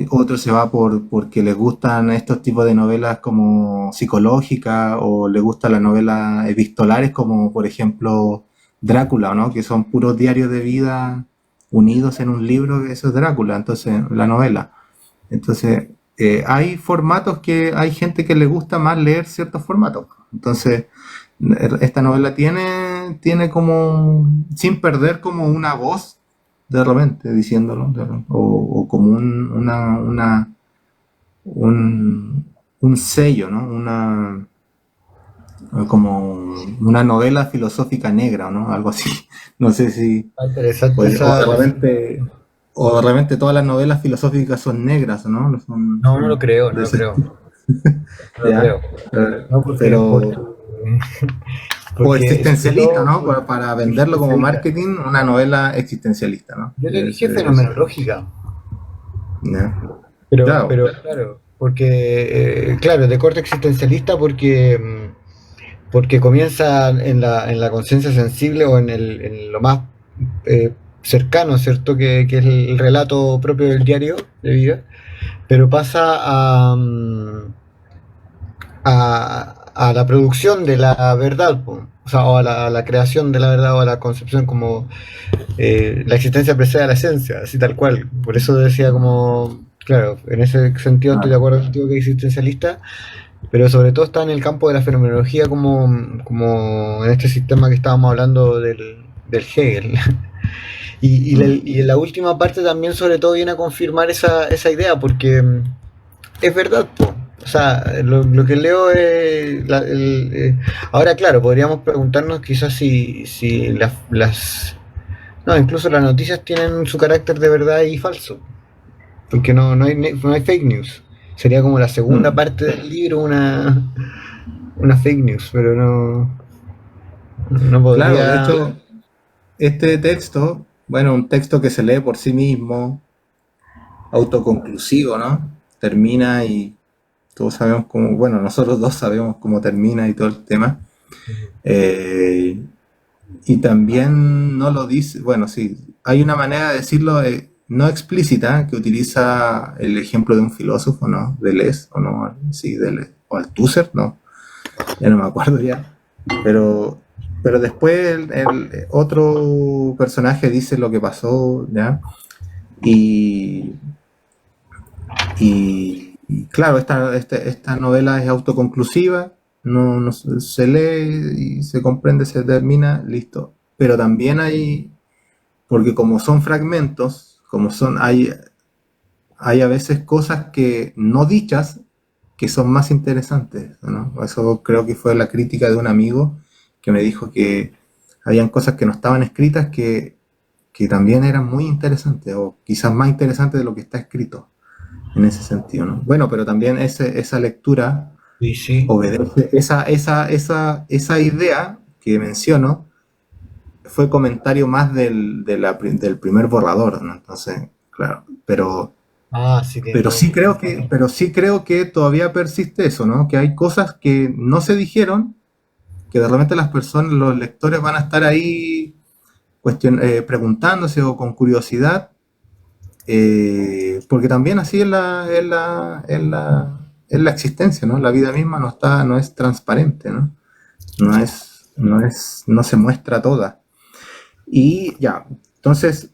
otros se va porque les gustan estos tipos de novelas como psicológicas o les gustan las novelas epistolares como por ejemplo Drácula, ¿no? Que son puros diarios de vida unidos en un libro, eso es Drácula, entonces la novela. Entonces, hay formatos que hay gente que le gusta más leer ciertos formatos. Entonces, esta novela tiene como, sin perder como una voz de repente diciéndolo, o como un sello, ¿no? Como una novela filosófica negra, ¿no? Algo así. No sé si, Ah, interesante pues, esa. o de repente todas las novelas filosóficas son negras, ¿no? No, no lo creo, no De lo ese creo. estilo. No lo ¿Ya? creo. No, porque, Pero, o porque sobre existencialista, todo ¿no? Para venderlo como existencialista. marketing, una novela existencialista, ¿no? Yo le dije fenomenológica, ¿ya? Claro. pero claro, porque, claro, de corte existencialista porque, porque comienza en la conciencia sensible o en lo más cercano, ¿cierto? Que es el relato propio del diario de vida, pero pasa a la producción de la verdad, po. O sea, o a la creación de la verdad o a la concepción como la existencia precede a la esencia, así tal cual. Por eso decía como, claro, en ese sentido estoy de Claro. acuerdo contigo que es existencialista, pero sobre todo está en el campo de la fenomenología como, como en este sistema que estábamos hablando del Hegel. Y la última parte también sobre todo viene a confirmar esa idea, porque es verdad, po. O sea, lo que leo es... ahora, claro, podríamos preguntarnos quizás si no, incluso las noticias tienen su carácter de verdad y falso, porque no hay fake news. Sería como la segunda Mm. parte del libro una fake news, pero no Claro, de podría... hecho, este texto, bueno, un texto que se lee por sí mismo, autoconclusivo, ¿no? Termina y todos sabemos cómo, bueno, nosotros dos sabemos cómo termina y todo el tema. Eh, y también no lo dice, bueno, sí, hay una manera de decirlo no explícita que utiliza el ejemplo de un filósofo, ¿no? Deleuze, o no, sí, Deleuze, o Althusser, no, ya no me acuerdo ya. Pero, pero después el otro personaje dice lo que pasó, ¿ya? Y, y claro, esta novela es autoconclusiva, no se lee y se comprende, se termina, listo. Pero también hay, porque como son fragmentos, hay a veces cosas que no dichas que son más interesantes, ¿no? Eso creo que fue la crítica de un amigo que me dijo que habían cosas que no estaban escritas que también eran muy interesantes, o quizás más interesantes de lo que está escrito en ese sentido, ¿no? Bueno, pero también esa lectura Sí, sí. obedece, esa idea que menciono fue comentario más del primer borrador, ¿no? Entonces, claro, Ah, sí, tiene todo el sentido. pero sí creo que todavía persiste eso, ¿no? Que hay cosas que no se dijeron, que de repente las personas, los lectores van a estar ahí preguntándose o con curiosidad, porque también así es la existencia, ¿no? La vida misma no es transparente, ¿no? No se muestra toda. Y ya, entonces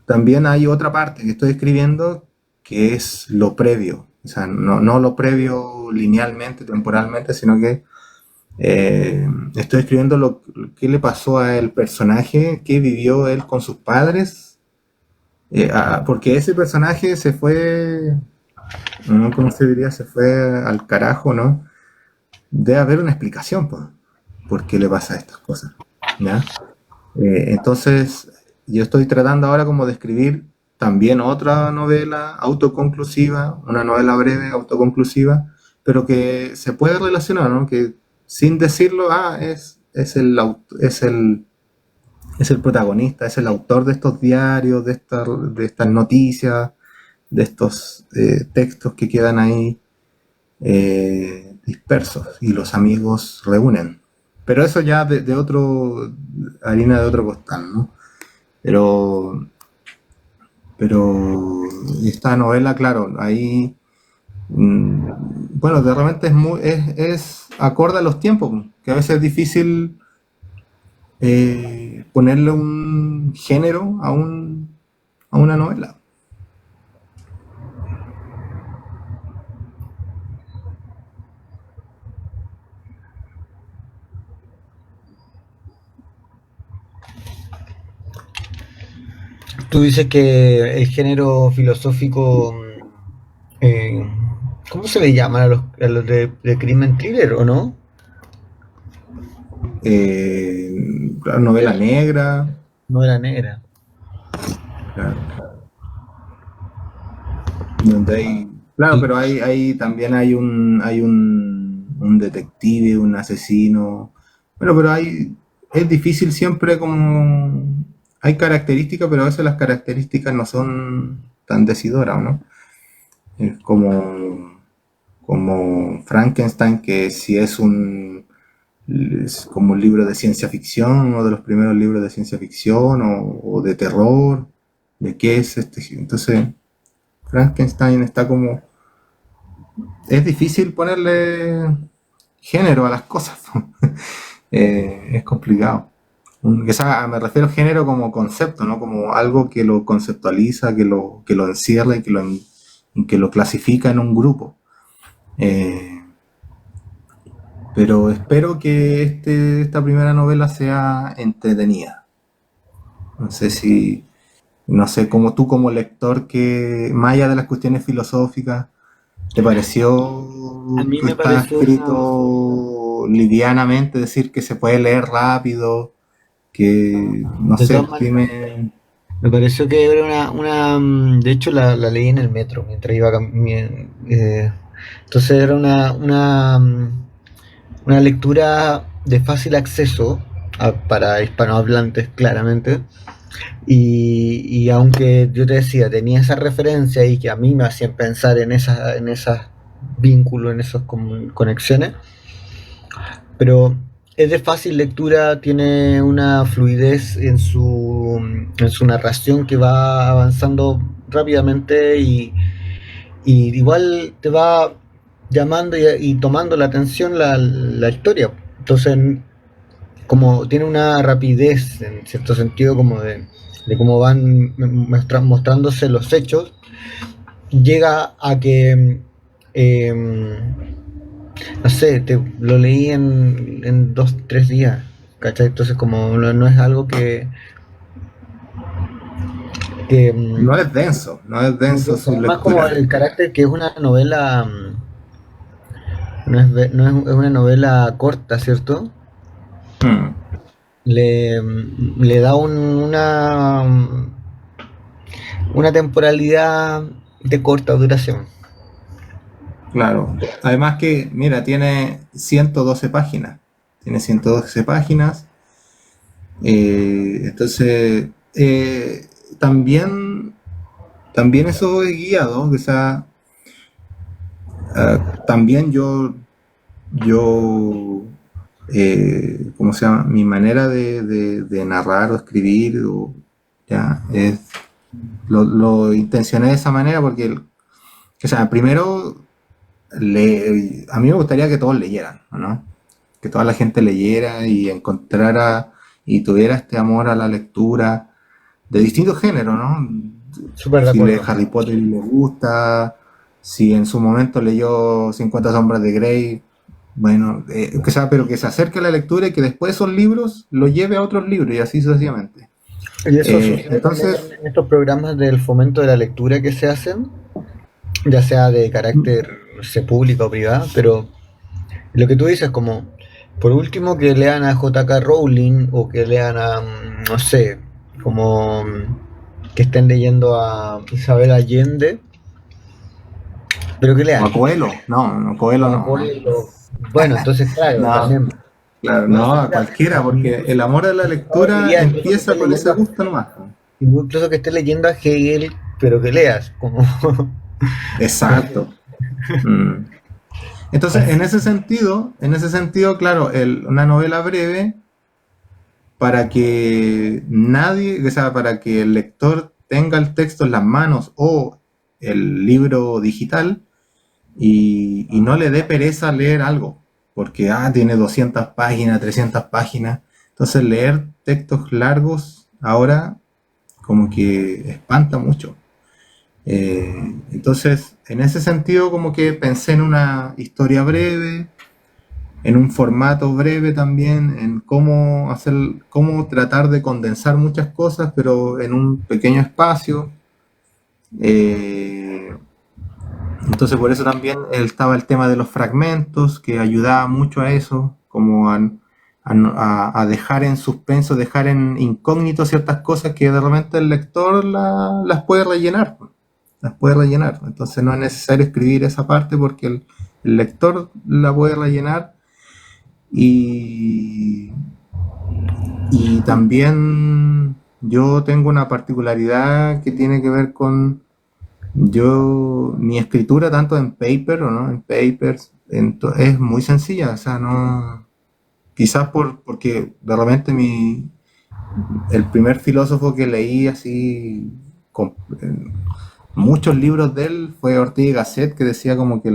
también hay otra parte que estoy escribiendo que es lo previo, o sea, no lo previo linealmente, temporalmente, sino que estoy escribiendo lo que le pasó al personaje, que vivió él con sus padres, porque ese personaje se fue, no, ¿cómo se diría? Se fue al carajo, ¿no? Debe haber una explicación por qué le pasa estas cosas, ¿ya? Entonces, yo estoy tratando ahora como de escribir también otra novela autoconclusiva, una novela breve autoconclusiva, pero que se puede relacionar, ¿no? Que sin decirlo, es el protagonista, es el autor de estos diarios, de estas noticias, de estos textos que quedan ahí dispersos y los amigos reúnen. Pero eso ya de otro, harina de otro costal, ¿no? Pero, pero esta novela, claro, ahí, bueno, de repente es acorde a los tiempos, que a veces es difícil ponerle un género a una novela. Tú dices que el género filosófico, eh, ¿cómo se le llama a los de crimen thriller o no? Claro, novela De negra, novela negra. claro, donde claro, Y pero también un detective, un asesino. Bueno, pero es difícil siempre como, hay características, pero a veces las características no son tan decidoras, ¿no? Es como Frankenstein, que si es como un libro de ciencia ficción, uno de los primeros libros de ciencia ficción o de terror, de qué es este. Entonces, Frankenstein está como, es difícil ponerle género a las cosas. Es complicado. Me refiero a género como concepto, ¿no? Como algo que lo conceptualiza, que lo encierra y que lo clasifica en un grupo. Eh, pero espero que esta primera novela sea entretenida. No sé si, no sé, como tú como lector, que más allá de las cuestiones filosóficas, ¿te a pareció mí que me está pareció una, escrito livianamente, decir que se puede leer rápido, que, no de todas sé, maneras, dime? me pareció que era de hecho la leí en el metro mientras iba entonces era una lectura de fácil acceso para hispanohablantes, claramente. Y aunque yo te decía, tenía esa referencia y que a mí me hacían pensar en esas vínculos, en esas conexiones, pero es de fácil lectura, tiene una fluidez en su narración que va avanzando rápidamente y igual te va llamando y tomando la atención la historia. Entonces, como tiene una rapidez en cierto sentido, como de cómo van mostrándose los hechos, llega a que no sé, lo leí en 2, 3 días, ¿cachai? Entonces como no es algo que No es denso su además como lectura. el carácter que es una novela, es una novela corta, ¿cierto? Hmm, Le da una temporalidad de corta duración. claro. Además que, mira, tiene 112 páginas. Tiene 112 páginas. Entonces, también, también eso es guiado. O sea, también ¿cómo se llama? Mi manera de narrar o escribir, ya, lo intencioné de esa manera porque, o sea, primero, a mí me gustaría que todos leyeran, ¿no? Que toda la gente leyera y encontrara y tuviera este amor a la lectura de distintos géneros, ¿no? Súper de Si lee acuerdo. Harry Potter y le gusta, si en su momento leyó 50 sombras de Grey, bueno, que sea, pero que se acerque a la lectura y que después esos libros lo lleve a otros libros y así sucesivamente. Y eso sucede también Entonces, en estos programas del fomento de la lectura que se hacen, ya sea de carácter, no sé, público o privado, pero lo que tú dices, como, por último, que lean a J.K. Rowling o que lean a, no sé, como que estén leyendo a Isabel Allende, pero que o lean. a Coelho, no, Coelho O a no, no. Coelho. Bueno, entonces, claro, No, también. claro, No, no, a mira, cualquiera, porque el amor a la por favor, lectura diría incluso que empieza estés con ese leyendo gusto nomás. incluso que estés leyendo a Hegel, pero que leas, como Exacto. Mm. Entonces, así. en ese sentido, claro, una novela breve para que nadie, o sea, para que el lector tenga el texto en las manos o el libro digital y no le dé pereza leer algo, porque tiene 200 páginas, 300 páginas. Entonces, leer textos largos ahora como que espanta mucho. Entonces, en ese sentido, como que pensé en una historia breve, en un formato breve también, en cómo hacer, cómo tratar de condensar muchas cosas, pero en un pequeño espacio. Eh, entonces por eso también estaba el tema de los fragmentos, que ayudaba mucho a eso, como a dejar en suspenso, dejar en incógnito ciertas cosas que de repente el lector las puede rellenar, las puede rellenar. Entonces no es necesario escribir esa parte porque el lector la puede rellenar. Y, y también yo tengo una particularidad que tiene que ver con mi escritura, tanto en paper o no, en papers, es muy sencilla, o sea, no, quizás porque de repente el primer filósofo que leí así, con, muchos libros de él fue Ortega y Gasset, que decía como que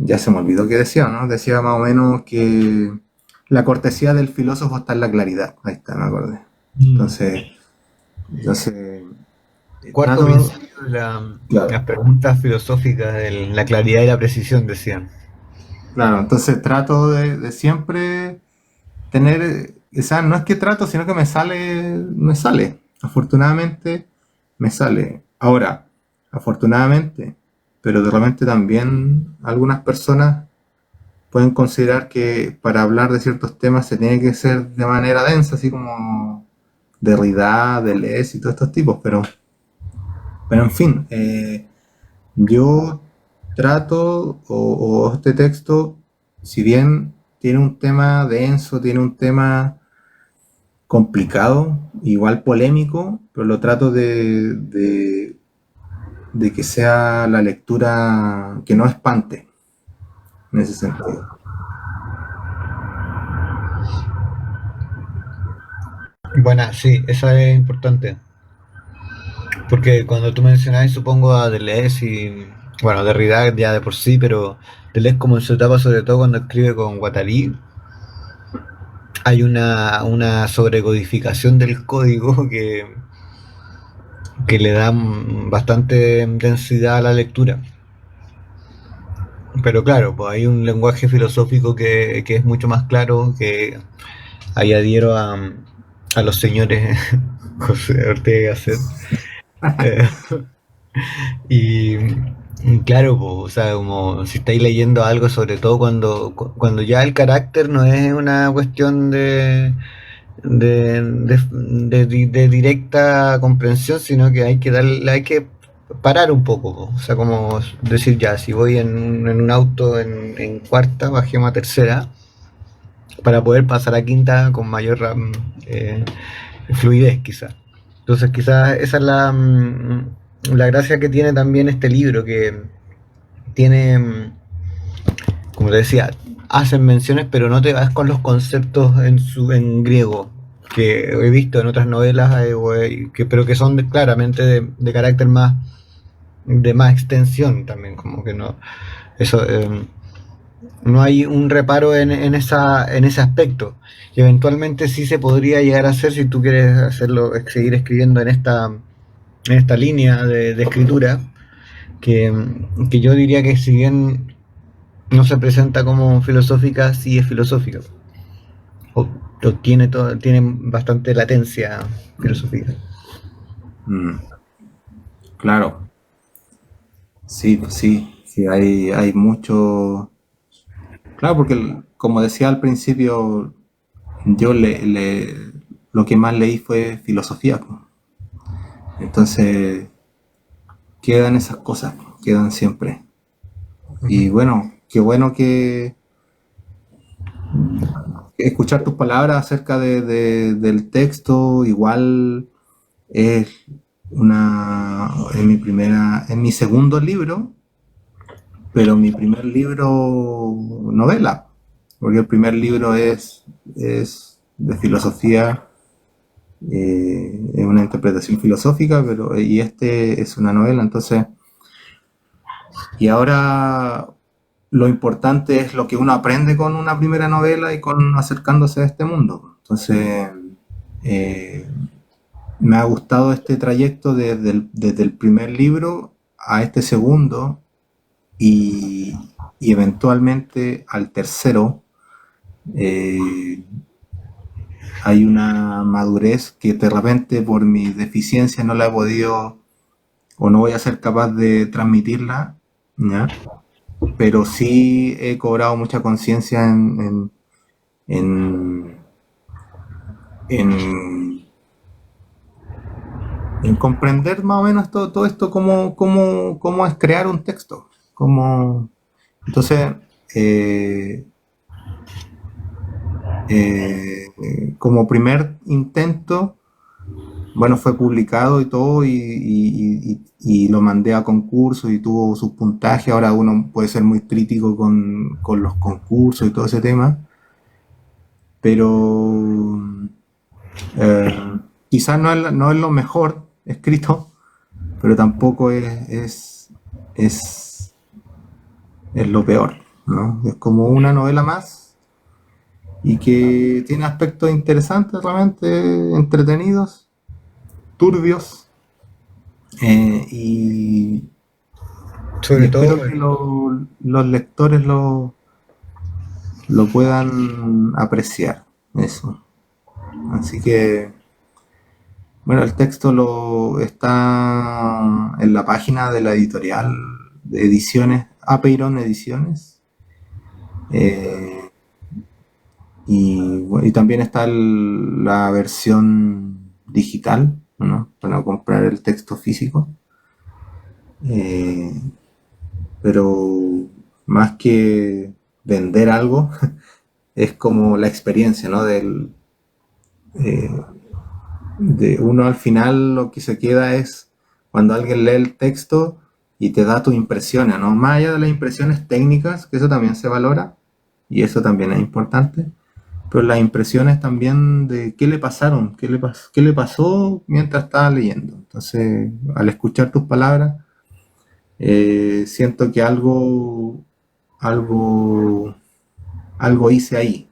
ya se me olvidó qué decía, ¿no? Decía más o menos que la cortesía del filósofo está en la claridad. Ahí está, me acordé. Mm. Entonces, entonces Cuarto trato, principio de las claro, preguntas filosóficas, de la claridad y la precisión, decían. claro, entonces trato de siempre tener, o sea, no es que trato, sino que me sale. Afortunadamente, me sale. Ahora, afortunadamente, pero de repente también algunas personas pueden considerar que para hablar de ciertos temas se tiene que ser de manera densa, así como Derrida, Deleuze y todos estos tipos, pero en fin, yo trato, o este texto, si bien tiene un tema denso, tiene un tema complicado, igual polémico, pero lo trato de que sea la lectura que no espante en ese sentido. Bueno, sí, esa es importante. Porque cuando tú mencionabas, supongo, a Deleuze y, bueno, Derrida ya de por sí, pero Deleuze como en su etapa, sobre todo cuando escribe con Guattari, hay una sobrecodificación del código que le da bastante densidad a la lectura. Pero claro, pues hay un lenguaje filosófico que es mucho más claro, que ahí adhiero a los señores José Ortega y Gasset. Eh, y, y claro, pues, o sea, como si estáis leyendo algo, sobre todo cuando ya el carácter no es una cuestión de directa comprensión, sino que hay que parar un poco, po. O sea, como decir ya, si voy en un auto en cuarta, bajemos a tercera, para poder pasar a quinta con mayor eh, fluidez, quizás. Entonces, quizás esa es la gracia que tiene también este libro, que tiene, como te decía, hacen menciones, pero no te vas con los conceptos en griego, que he visto en otras novelas, pero que son claramente de carácter de más extensión también, como que no, eso, no hay un reparo en ese aspecto. Y eventualmente sí se podría llegar a hacer si tú quieres hacerlo, seguir escribiendo en esta línea de escritura, que yo diría que si bien no se presenta como filosófica, sí es filosófica. O, o tiene bastante latencia filosófica. Mm, claro, sí, pues sí, sí, hay mucho. Claro, porque como decía al principio, yo lo que más leí fue filosofía, pues. Entonces quedan esas cosas, pues, quedan siempre. Y Uh-huh. bueno que escuchar tus palabras acerca del texto, igual es en mi segundo libro, pero mi primer libro novela, porque el primer libro es de filosofía, es una interpretación filosófica, y este es una novela, entonces, y ahora lo importante es lo que uno aprende con una primera novela y con acercándose a este mundo. Entonces, eh, me ha gustado este trayecto desde el primer libro a este segundo, y, y eventualmente al tercero eh, hay una madurez que de repente por mi deficiencia no la he podido o no voy a ser capaz de transmitirla, ¿ya? Pero sí he cobrado mucha conciencia en, en, en comprender más o menos todo esto, cómo es crear un texto. Entonces, eh, como primer intento, bueno, fue publicado y todo, y lo mandé a concursos y tuvo sus puntajes. Ahora uno puede ser muy crítico con los concursos y todo ese tema, pero quizás no es lo mejor escrito, pero tampoco es, es lo peor, ¿no? Es como una novela más y que tiene aspectos interesantes, realmente entretenidos, turbios, y Sobre todo, espero que los lectores lo puedan apreciar, eso. Así que, bueno, el texto está en la página de la editorial de ediciones, Apeiron Ediciones, eh, y también está la versión digital, ¿no? Para comprar el texto físico. Eh, pero más que vender algo, es como la experiencia, ¿no? Eh, de uno al final lo que se queda es cuando alguien lee el texto y te da tus impresiones, ¿no? Más allá de las impresiones técnicas, que eso también se valora y eso también es importante, pero las impresiones también de qué le pasaron, qué le pasó mientras estaba leyendo. Entonces, al escuchar tus palabras, siento que algo, algo hice ahí,